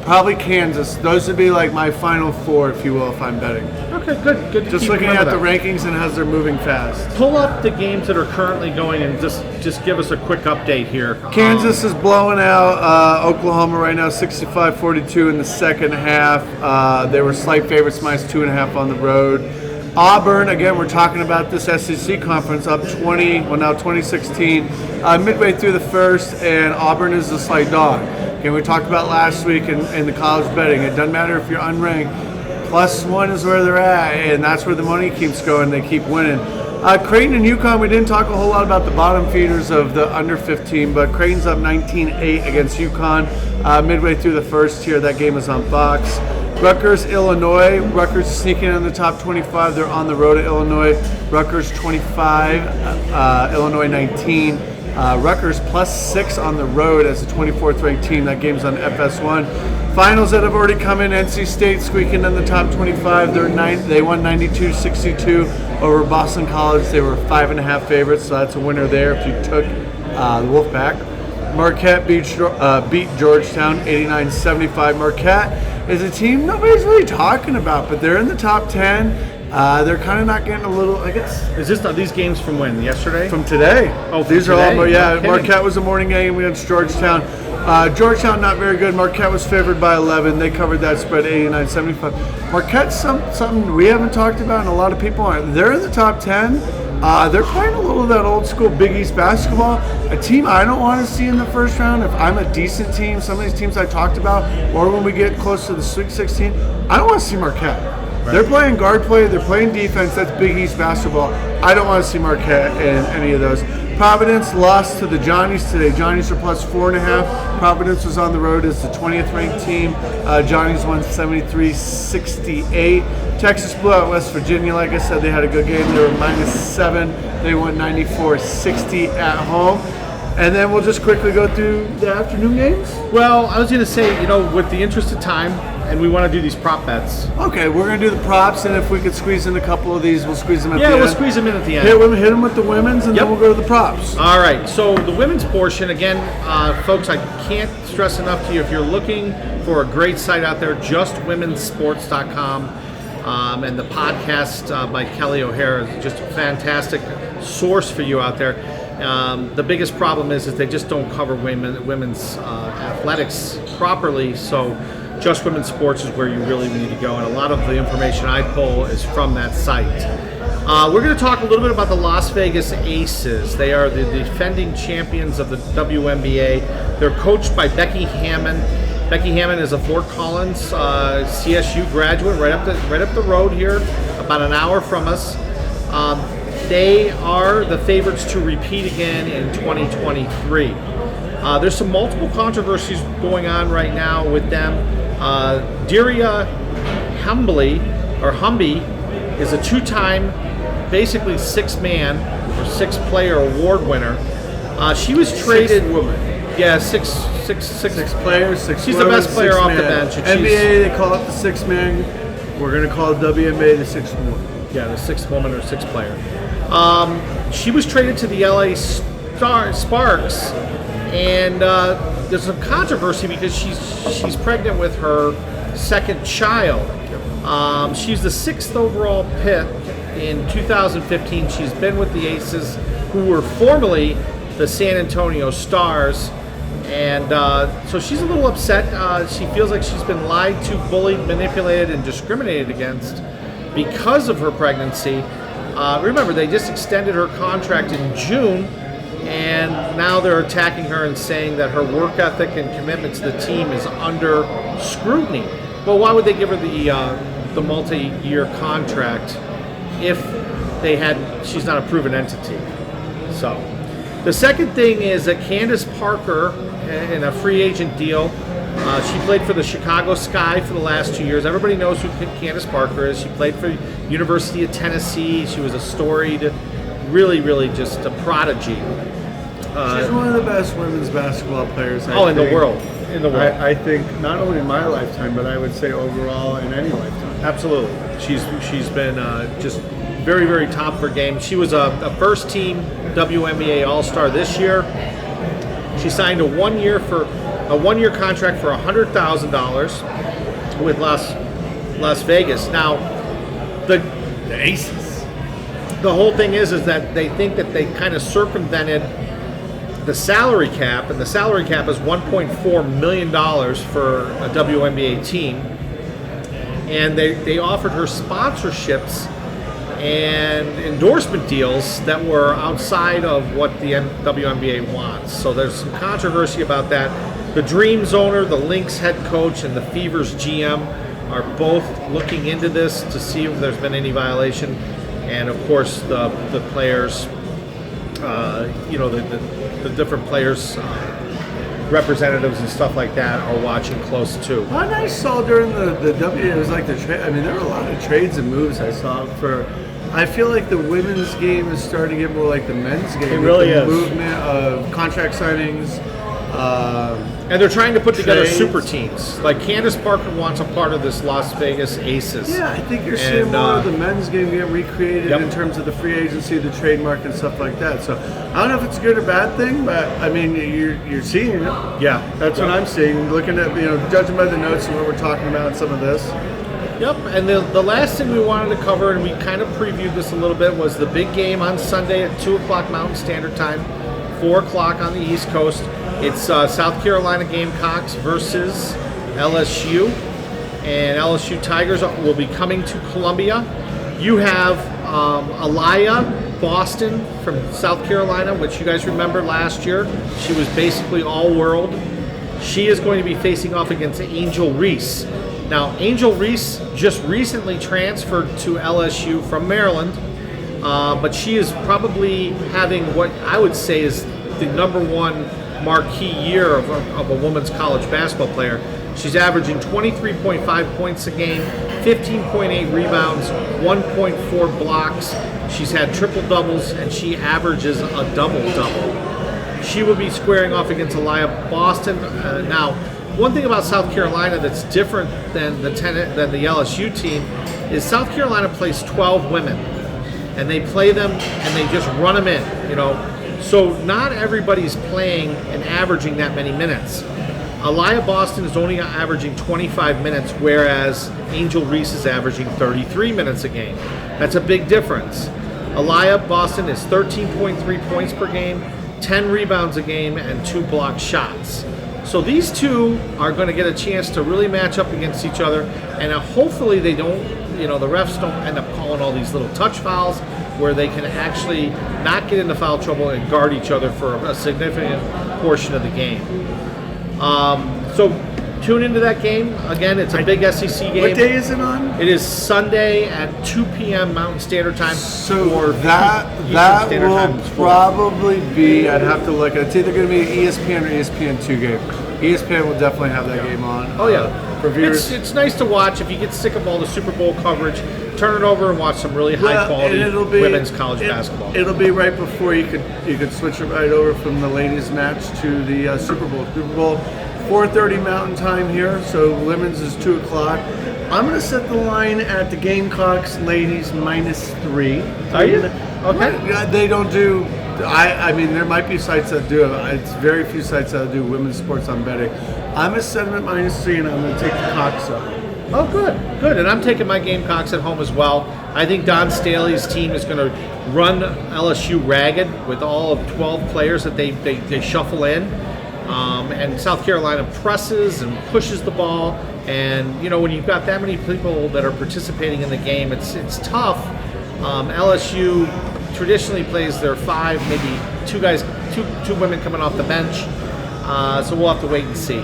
probably Kansas. Those would be like my final four, if you will, if I'm betting. Okay, good. Good. To Just keep looking remember at the that. rankings and as they're moving fast. Pull up the games that are currently going and just give us a quick update here. Kansas is blowing out Oklahoma right now, 65-42 in the second half. They were slight favorites, -2.5 on the road. Auburn, again, we're talking about this SEC conference, up 2016, midway through the first, and Auburn is a slight dog. Again, we talked about last week in the college betting. It doesn't matter if you're unranked. +1 is where they're at, and that's where the money keeps going. They keep winning. Creighton and UConn, we didn't talk a whole lot about the bottom feeders of the under 15, but Creighton's up 19-8 against UConn midway through the first here. That game is on Fox. Rutgers, Illinois. Rutgers is sneaking in the top 25. They're on the road at Illinois. Rutgers 25, Illinois 19. Rutgers +6 on the road as the 24th ranked team. That game's on FS1. Finals that have already come in. NC State squeaking in the top 25. They won 92-62 over Boston College. They were 5.5 favorites, so that's a winner there if you took the Wolfpack. Marquette beat Georgetown 89-75. Marquette is a team nobody's really talking about, but they're in the top 10. They're kind of not getting a little, I guess. Are these games from when? Yesterday? From today. Oh, these from are all. today? Yeah, No kidding. Marquette was a morning game against Georgetown. Georgetown not very good. Marquette was favored by 11. They covered that spread 89-75. Marquette's something we haven't talked about, and a lot of people aren't. They're in the top 10. They're playing a little of that old school Big East basketball. A team I don't want to see in the first round. If I'm a decent team, some of these teams I talked about, or when we get close to the Sweet 16, I don't want to see Marquette. Right. They're playing guard play. They're playing defense. That's Big East basketball. I don't want to see Marquette in any of those. Providence lost to the Johnnies today. Johnnies are +4.5. Providence was on the road as the 20th ranked team. Johnnies won 73-68. Texas blew out West Virginia. Like I said, they had a good game. They were -7. They won 94-60 at home. And then we'll just quickly go through the afternoon games. Well, I was going to say, with the interest of time, and we want to do these prop bets. Okay, we're going to do the props, and if we could squeeze in a couple of these, we'll squeeze them at the end. Yeah, we'll squeeze them in at the end. Hit them with the women's, and Yep. then we'll go to the props. All right, so the women's portion, again, folks, I can't stress enough to you, if you're looking for a great site out there, justwomensports.com, and the podcast by Kelly O'Hara is just a fantastic source for you out there. The biggest problem is they just don't cover women's athletics properly, so Just Women's Sports is where you really need to go, and a lot of the information I pull is from that site. We're going to talk a little bit about the Las Vegas Aces. They are the defending champions of the WNBA. They're coached by Becky Hammond. Becky Hammond is a Fort Collins CSU graduate, right up the road here, about an hour from us. They are the favorites to repeat again in 2023. There's some multiple controversies going on right now with them. Daria Humby is a two-time, basically six-man or six-player award winner. She was traded. Six woman. Yeah, six players, six. She's the women, best player six off the man. bench. And NBA, they call it the six man. We're going to call it WNBA the sixth woman. Yeah, the sixth woman or sixth player. She was traded to the LA Sparks, and there's some controversy because she's pregnant with her second child. She's the 6th overall pick in 2015. She's been with the Aces, who were formerly the San Antonio Stars, and so she's a little upset. She feels like she's been lied to, bullied, manipulated, and discriminated against because of her pregnancy. Remember, they just extended her contract in June, and now they're attacking her and saying that her work ethic and commitment to the team is under scrutiny. Well, why would they give her the multi-year contract if she's not a proven entity. So the second thing is that Candace Parker, in a free agent deal, she played for the Chicago Sky for the last 2 years. Everybody knows who Candace Parker is. She played for University of Tennessee. She was a storied, really, really just a prodigy. She's one of the best women's basketball players. In the world. In the world. I think not only in my lifetime, but I would say overall in any lifetime. Absolutely. She's been just very, very top of her game. She was a first team WNBA All-Star this year. She signed a one-year contract for $100,000 with Las Vegas. Now, the Aces. The whole thing is that they think that they kind of circumvented the salary cap, and the salary cap is $1.4 million for a WNBA team. And they offered her sponsorships and endorsement deals that were outside of what the WNBA wants. So there's some controversy about that. The Dreams owner, the Lynx head coach, and the Fever's GM are both looking into this to see if there's been any violation. And of course, the players, the different players, representatives and stuff like that are watching close too. What I saw during the W, it was like the trade. I mean, there were a lot of trades and moves I saw for. I feel like the women's game is starting to get more like the men's game. It really is. Movement of contract signings. And they're trying to put together trades. super teams. Like Candace Parker wants a part of this Las Vegas Aces. Yeah, I think you're seeing more of the men's game get recreated in terms of the free agency, the trademark, and stuff like that. So I don't know if it's a good or bad thing, but I mean, you're seeing it. Yeah, that's what I'm seeing. Looking at, judging by the notes and what we're talking about and some of this. Yep, and the last thing we wanted to cover, and we kind of previewed this a little bit, was the big game on Sunday at 2 o'clock Mountain Standard Time, 4 o'clock on the East Coast. It's South Carolina Gamecocks versus LSU, and LSU Tigers will be coming to Columbia. You have Aliyah Boston from South Carolina, which you guys remember last year. She was basically all-world. She is going to be facing off against Angel Reese. Now, Angel Reese just recently transferred to LSU from Maryland, but she is probably having what I would say is the number one marquee year of a women's college basketball player. She's averaging 23.5 points a game, 15.8 rebounds, 1.4 blocks. She's had triple doubles, and she averages a double-double. She will be squaring off against Aliyah Boston. Now, one thing about South Carolina that's different than the LSU team is South Carolina plays 12 women, and they play them and they just run them in. So not everybody's playing and averaging that many minutes. Aliyah Boston is only averaging 25 minutes, whereas Angel Reese is averaging 33 minutes a game. That's a big difference. Aliyah Boston is 13.3 points per game, 10 rebounds a game, and 2 blocked shots. So these two are going to get a chance to really match up against each other, and hopefully they don't, the refs don't end up calling all these little touch fouls where they can actually not get into foul trouble and guard each other for a significant portion of the game. So tune into that game. Again, it's a big SEC game. What day is it on? It is Sunday at 2 p.m. Mountain Standard Time. So that will probably be, I'd have to look, it's either going to be an ESPN or ESPN2 game. ESPN will definitely have that game on. Oh, yeah. For viewers. It's nice to watch. If you get sick of all the Super Bowl coverage, turn it over and watch some really high-quality women's college basketball. It'll be right before you could switch it right over from the ladies' match to the Super Bowl. Super Bowl, 4:30 Mountain Time here, so women's is 2 o'clock. I'm going to set the line at the Gamecocks ladies -3. Are you? Okay. They don't do... I mean, there might be sites that do it. It's very few sites that do women's sports on betting. I'm going to set them at -3, and I'm going to take the Cocks up. Oh, good. And I'm taking my Gamecocks at home as well. I think Don Staley's team is going to run LSU ragged with all of 12 players that they shuffle in. And South Carolina presses and pushes the ball. And, when you've got that many people that are participating in the game, it's tough. LSU traditionally plays their 5, maybe 2 guys, two women coming off the bench. So we'll have to wait and see.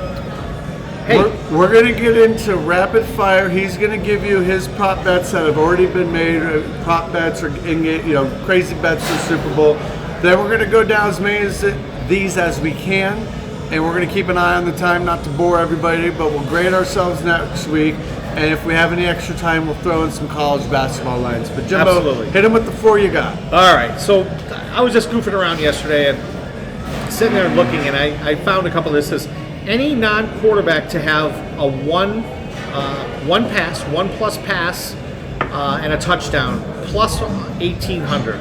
Hey, we're going to get into rapid fire. He's going to give you his prop bets that have already been made, prop bets or crazy bets for Super Bowl. Then we're going to go down as many as these as we can, and we're going to keep an eye on the time, not to bore everybody, but we'll grade ourselves next week. And if we have any extra time, we'll throw in some college basketball lines. But Jimbo, absolutely. Hit him with the 4 you got. All right. So I was just goofing around yesterday and sitting there looking, and I found a couple of this. Says any non-quarterback to have a one plus pass, and a touchdown plus 1,800.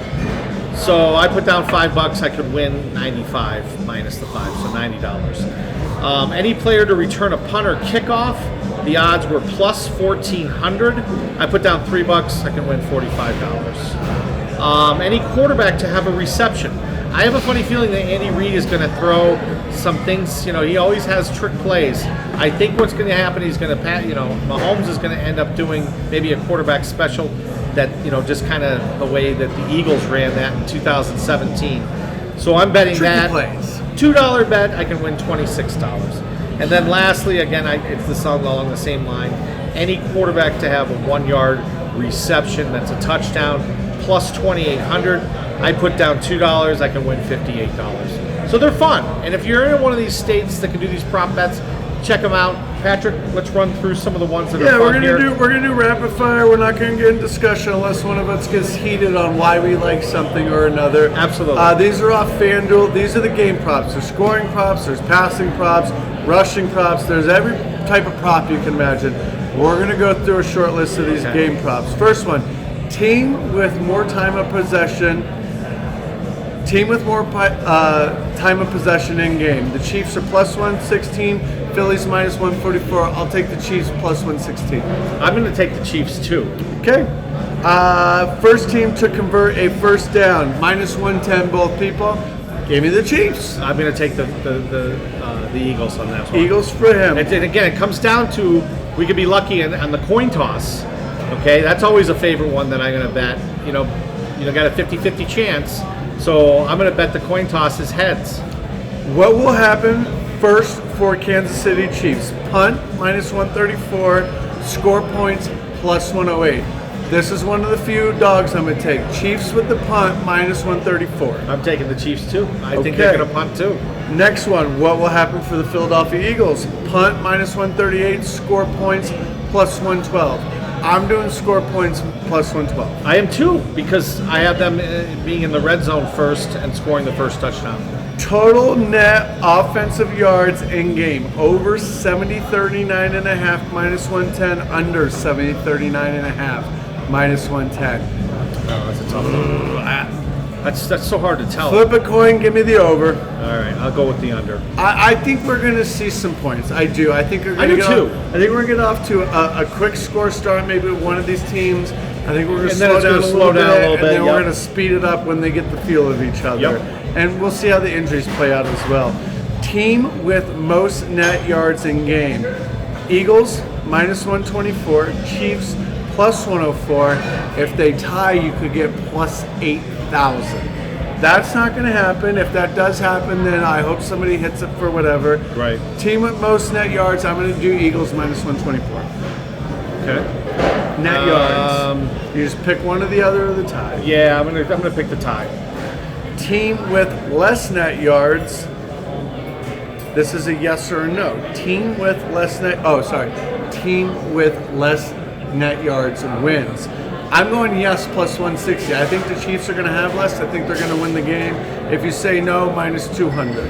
So I put down $5. I could win 95 minus the 5, so $90. Any player to return a punt or kickoff, the odds were plus 1,400. I put down $3. I can win $45. Any quarterback to have a reception. I have a funny feeling that Andy Reid is going to throw some things. He always has trick plays. I think what's going to happen, he's going to Mahomes is going to end up doing maybe a quarterback special that, just kind of the way that the Eagles ran that in 2017. So I'm betting Tricky that. plays. $2 bet, I can win $26. And then lastly, again, it's the song along the same line. Any quarterback to have a 1-yard reception that's a touchdown plus 2,800. I put down $2. I can win $58. So they're fun. And if you're in one of these states that can do these prop bets, check them out. Patrick, let's run through some of the ones that are fun here. We're gonna do rapid fire. We're not gonna get in discussion unless one of us gets heated on why we like something or another. Absolutely. These are off FanDuel. These are the game props. There's scoring props. There's passing props. Rushing props. There's every type of prop you can imagine. We're gonna go through a short list of these game props. First one: team with more time of possession. Team with more time of possession in game. The Chiefs are plus 116. Phillies minus 144. I'll take the Chiefs plus 116. I'm going to take the Chiefs too. Okay. First team to convert a first down, minus 110. Both people. Give me the Chiefs. I'm going to take the Eagles on that one. Eagles for him. And again, it comes down to we could be lucky on the coin toss. Okay, that's always a favorite one that I'm going to bet. Got a 50-50 chance. So I'm going to bet the coin toss is heads. What will happen first for Kansas City Chiefs? Punt, minus 134. Score points, plus 108. This is one of the few dogs I'm going to take. Chiefs with the punt, minus 134. I'm taking the Chiefs too. I think they're going to punt too. Next one, what will happen for the Philadelphia Eagles? Punt, minus 138. Score points, plus 112. I'm doing score points plus 112. I am too, because I have them being in the red zone first and scoring the first touchdown. Total net offensive yards in game. Over 70-39.5, minus 110. Under 70-39.5, minus 110. Oh, that's a tough one. That's so hard to tell. Flip a coin, give me the over. All right, I'll go with the under. I think we're going to see some points. I do. I think we're going to too. I think we're going to get off to a quick score start, maybe with one of these teams. I think we're going to slow down a little bit, and then we're going to speed it up when they get the feel of each other. Yep. And we'll see how the injuries play out as well. Team with most net yards in game. Eagles, minus 124. Chiefs, plus 104. If they tie, you could get plus 8,000. That's not going to happen. If that does happen, then I hope somebody hits it for whatever. Right. Team with most net yards, I'm going to do Eagles minus 124. Okay. Net yards. You just pick one or the other of the tie. Yeah, I'm gonna pick the tie. Team with less net yards. This is a yes or a no. Team with less net. Oh, sorry. Team with less net yards wins. I'm going yes plus 160. I think the Chiefs are going to have less. I think they're going to win the game. If you say no, minus 200.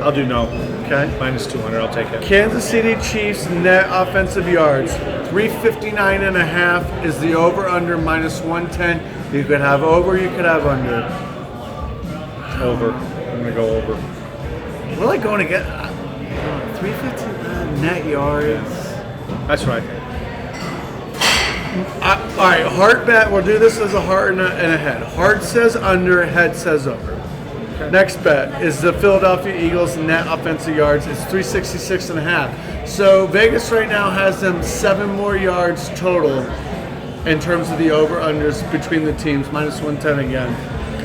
I'll do no. Okay. Minus 200. I'll take it. Kansas City Chiefs net offensive yards. 359.5 is the over-under, minus 110. You could have over, you could have under. Over. I'm going to go over. What am I going to get? 359 net yards. That's right. All right, heart bet. We'll do this as a heart and a head. Heart says under, head says over. Okay. Next bet is the Philadelphia Eagles net offensive yards. It's 366.5. So Vegas right now has them 7 more yards total in terms of the over-unders between the teams, minus 110 again.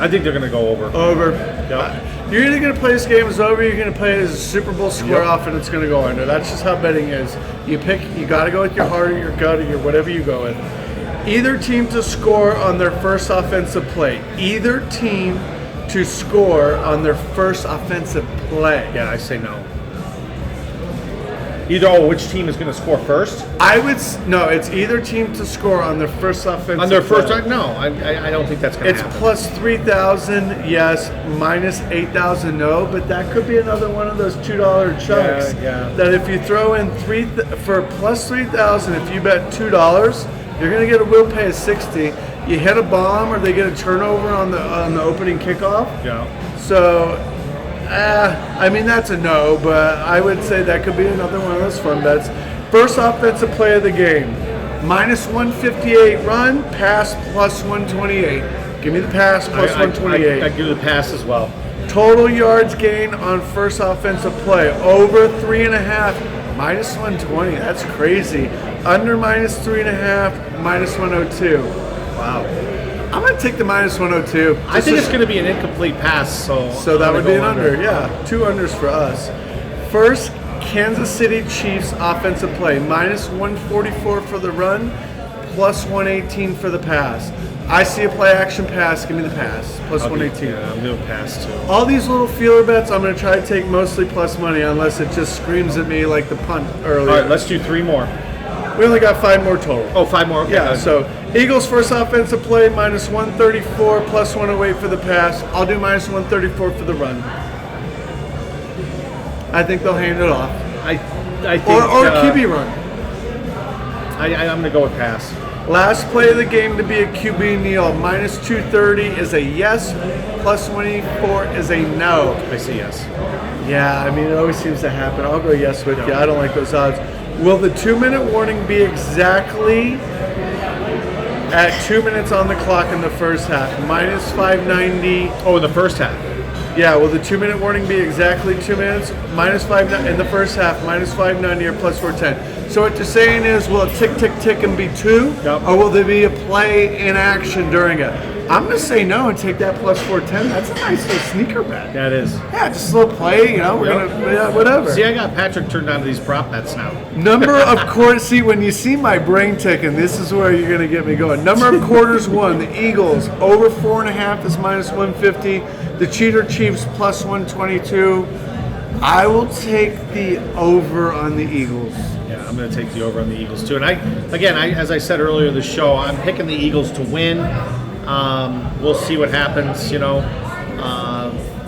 I think they're going to go over. Over. Yep. You're either going to play this game as over, you're going to play it as a Super Bowl square off, and it's going to go under. That's just how betting is. You got to go with your heart or your gut or whatever you go with. Either team to score on their first offensive play. Either team to score on their first offensive play. Yeah, I say no. Either which team is going to score first? No. It's either team to score on their first offensive. On their first, play. no. I don't think that's going to happen. It's plus 3,000, yes. Minus 8,000, no. But that could be another one of those $2 chunks. Yeah. That if you throw in for plus 3,000, if you bet $2, you're going to get a will pay of 60. You hit a bomb, or they get a turnover on the opening kickoff. Yeah. So. I mean, that's a no, but I would say that could be another one of those fun bets. First offensive play of the game. Minus 158 run, pass plus 128. Give me the pass plus 128. I give the pass as well. Total yards gain on first offensive play. Over 3.5, minus 120. That's crazy. Under minus 3.5, minus 102. Wow. I'm going to take the minus 102. I think it's going to be an incomplete pass, so that would be an under. Yeah, 2 unders for us. First, Kansas City Chiefs offensive play. Minus 144 for the run, plus 118 for the pass. I see a play action pass. Give me the pass. Plus 118. Yeah, I'm doing pass too. All these little feeler bets, I'm going to try to take mostly plus money, unless it just screams at me like the punt earlier. All right, let's do 3 more. We only got 5 more total. Oh, 5 more? Okay. Yeah, so Eagles first offensive play, minus 134, plus 108 for the pass. I'll do minus 134 for the run. I think they'll hand it off. I think... Or QB run. I'm going to go with pass. Last play of the game to be a QB kneel. Minus 230 is a yes, plus 24 is a no. I say yes. Yeah, I mean, it always seems to happen. I'll go yes with you. I don't like those odds. Will the 2-minute warning be exactly at 2 minutes on the clock in the first half? Minus 590. Oh, in the first half. Yeah, will the 2-minute warning be exactly 2 minutes? Minus 5 in the first half, minus 590 or plus 410. So what you're saying is, will it tick, tick, tick and be 2? Yep. Or will there be a play in action during it? I'm going to say no and take that plus 410. That's a nice little sneaker bet. That is. Yeah, just a little play, we're going to, whatever. See, I got Patrick turned on to these prop bets now. Number of quarters, see, when you see my brain ticking, this is where you're going to get me going. Number of quarters won, the Eagles, over 4.5 is minus 150. The Cheater Chiefs, plus 122. I will take the over on the Eagles. Yeah, I'm going to take the over on the Eagles, too. And as I said earlier in the show, I'm picking the Eagles to win. We'll see what happens,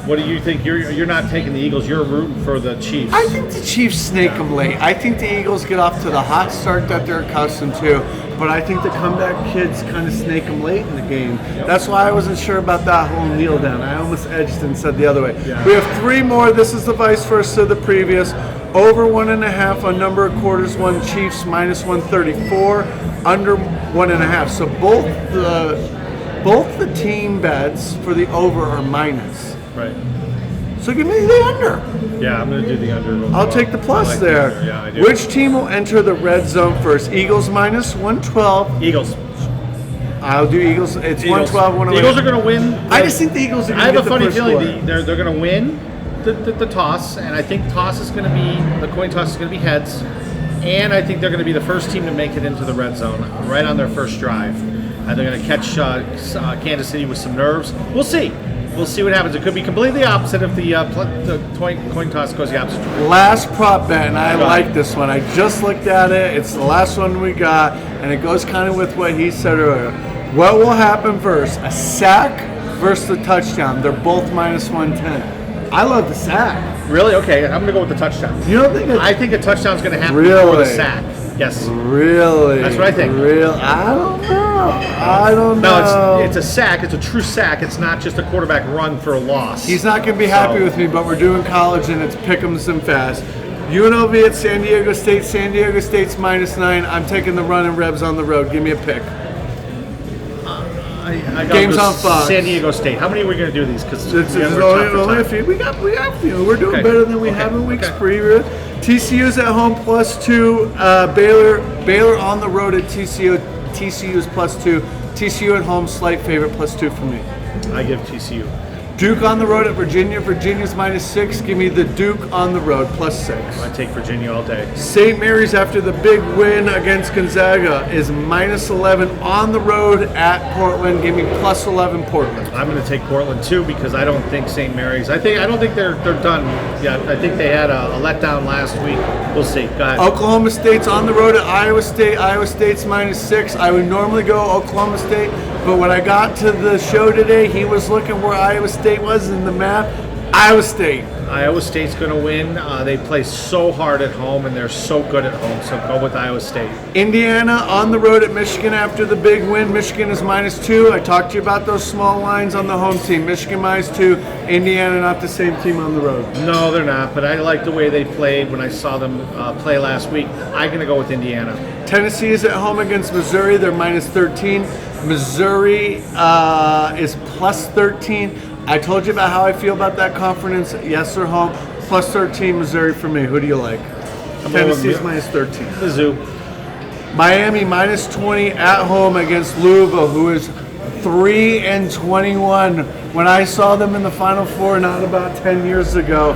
What do you think? You're not taking the Eagles. You're rooting for the Chiefs. I think the Chiefs snake them late. I think the Eagles get off to the hot start that they're accustomed to, but I think the comeback kids kind of snake them late in the game. Yep. That's why I wasn't sure about that whole kneel down. I almost edged and said the other way. Yeah. We have 3 more. This is the vice versa of the previous. Over 1.5 on number of quarters won. Chiefs minus 134. Under 1.5. So both the team bets for the over are minus. Right. So give me the under. Yeah, I'm going to do the under. I'll take the plus there. The yeah, I do. Which team will enter the red zone first? Eagles minus 112. Eagles. I'll do Eagles. It's Eagles. 112, 108. The Eagles are going to win. I just think the Eagles are going to get the I have a funny first feeling score. they're going to win the toss, and I think the coin toss is going to be heads, and I think they're going to be the first team to make it into the red zone right on their first drive. They're going to catch Kansas City with some nerves. We'll see. We'll see what happens. It could be completely opposite if the coin toss goes the opposite direction. Last prop bet, and I like this one. I just looked at it. It's the last one we got, and it goes kind of with what he said earlier. What will happen first? A sack versus the touchdown. They're both minus 110. I love the sack. Really? Okay, I'm going to go with the touchdown. You don't think? I think a touchdown's going to happen before the sack. Yes. Really? That's what I think. I don't know. No, it's a sack. It's a true sack. It's not just a quarterback run for a loss. He's not going to be happy with me, but we're doing college, and it's pick'ems and fast. UNLV at San Diego State. San Diego State's minus 9. I'm taking the run and Rebs on the road. Give me a pick. I got Games on Fox. San Diego State. How many are we going to do these? Because it's only a few. We got a few. We're doing better than we have in weeks previous. TCU's at home plus 2. Baylor on the road at TCU. TCU's plus 2. TCU at home slight favorite plus 2 for me. I give TCU. Duke on the road at Virginia. Virginia's -6. Give me the Duke on the road, +6. I take Virginia all day. St. Mary's, after the big win against Gonzaga, is -11 on the road at Portland. Give me +11 Portland. I'm going to take Portland too because I don't think St. Mary's. I don't think they're done yet. I think they had a letdown last week. We'll see. Go ahead. Oklahoma State's on the road at Iowa State. Iowa State's -6. I would normally go Oklahoma State, but when I got to the show today, he was looking where Iowa State was in the map. Iowa State. Iowa State's going to win. They play so hard at home, and they're so good at home, so go with Iowa State. Indiana on the road at Michigan after the big win. Michigan is -2. I talked to you about those small lines on the home team. Michigan -2. Indiana not the same team on the road. No, they're not, but I like the way they played when I saw them play last week. I'm going to go with Indiana. Tennessee is at home against Missouri. They're -13. Missouri is +13. I told you about how I feel about that conference. Yes, they're home. +13 Missouri for me. Who do you like? Tennessee's -13. Mizzou. Miami -20 at home against Louisville, who is 3-21. When I saw them in the Final Four not about 10 years ago,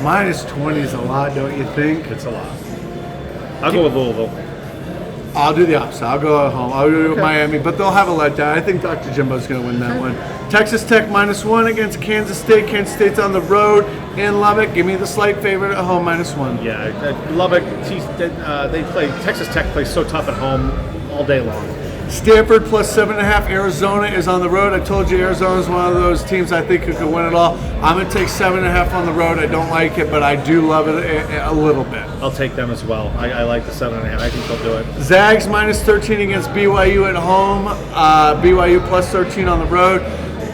-20 is a lot, don't you think? It's a lot. I'll go with Louisville. I'll do the opposite. I'll go at home. I'll go with Miami, but they'll have a letdown. I think Dr. Jimbo's going to win that one. Texas Tech -1 against Kansas State. Kansas State's on the road in Lubbock. Give me the slight favorite at home, -1. Yeah, Lubbock. They play. Texas Tech plays so tough at home all day long. Stanford +7.5. Arizona is on the road. I told you Arizona's one of those teams I think who could win it all. I'm going to take 7.5 on the road. I don't like it, but I do love it a little bit. I'll take them as well. I like the 7.5. I think they'll do it. Zags -13 against BYU at home. BYU +13 on the road.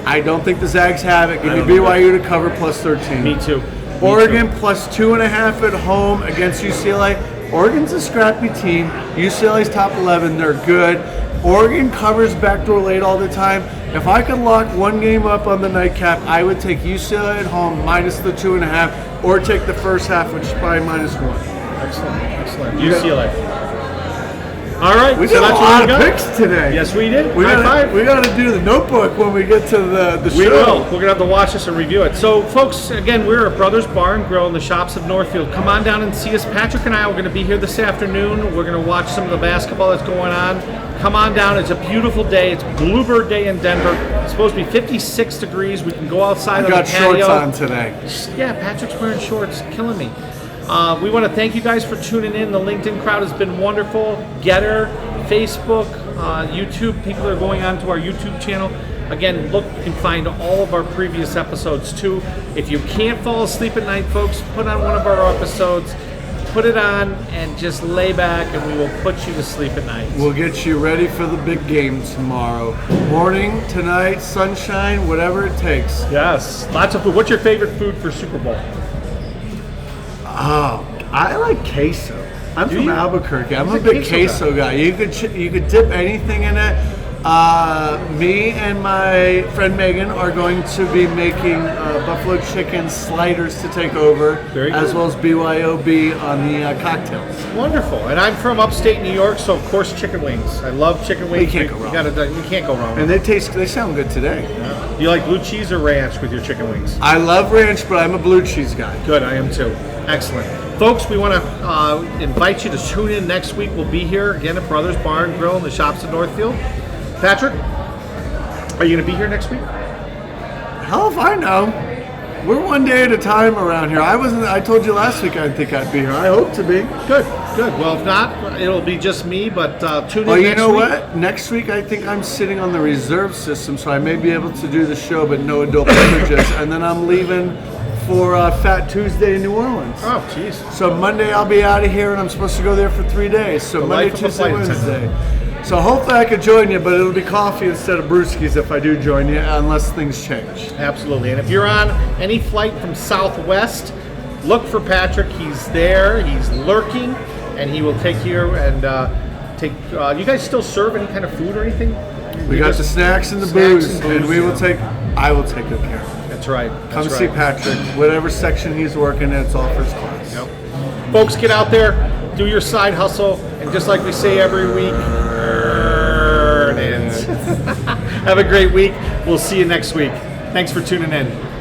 I don't think the Zags have it. Give me BYU to cover +13. Me too. Oregon +2.5 at home against UCLA. Oregon's a scrappy team. UCLA's top 11. They're good. Oregon covers backdoor late all the time. If I could lock one game up on the nightcap, I would take UCLA at home -2.5, or take the first half, which is probably -1. Excellent. UCLA. All right. We got a lot of picks today. Yes, we did. We got to do the notebook when we get to the show. We will. We're going to have to watch this and review it. So, folks, again, we're at Brothers Bar and Grill in the shops of Northfield. Come on down and see us. Patrick and I are going to be here this afternoon. We're going to watch some of the basketball that's going on. Come on down. It's a beautiful day. It's Bluebird Day in Denver. It's supposed to be 56 degrees. We can go outside on the patio. I got shorts on today. Yeah, Patrick's wearing shorts. Killing me. We want to thank you guys for tuning in. The LinkedIn crowd has been wonderful. Getter, Facebook, YouTube. People are going on to our YouTube channel. Again, look, you can find all of our previous episodes too. If you can't fall asleep at night, folks, put on one of our episodes. Put it on and just lay back, and we will put you to sleep at night. We'll get you ready for the big game tomorrow. Morning, tonight, sunshine, whatever it takes. Yes, lots of food. What's your favorite food for Super Bowl? Oh, I like queso. I'm from Albuquerque. I'm a He's a big queso guy. You could dip anything in it. Me and my friend Megan are going to be making buffalo chicken sliders to take over, as well as BYOB on the cocktails. Wonderful. And I'm from upstate New York, so of course chicken wings. I love chicken wings. You can't go wrong. You can't go wrong. And they sound good today. Yeah. Do you like blue cheese or ranch with your chicken wings? I love ranch, but I'm a blue cheese guy. Good, I am too. Excellent. Folks, we want to invite you to tune in next week. We'll be here again at Brothers Bar and Grill in the shops at Northfield. Patrick, are you going to be here next week? Hell if I know. We're one day at a time around here. I told you last week I think I'd be here. I hope to be. Good. Well, if not, it'll be just me, but tune in next week. Well, you know what? Next week I think I'm sitting on the reserve system, so I may be able to do the show, but no adult beverages. And then I'm leaving for Fat Tuesday in New Orleans. Oh, jeez. So Monday I'll be out of here, and I'm supposed to go there for 3 days. So Monday, Tuesday, Wednesday. So hopefully I could join you, but it'll be coffee instead of brewskis if I do join you, unless things change. Absolutely. And if you're on any flight from Southwest, look for Patrick. He's there. He's lurking, and he will take you and take. You guys still serve any kind of food or anything? We got the snacks and the booze, and I will take good care of it. That's right. Come see Patrick. Whatever section he's working in, it's all first class. Yep. Folks, get out there, do your side hustle, and just like we say every week, earn it. Have a great week. We'll see you next week. Thanks for tuning in.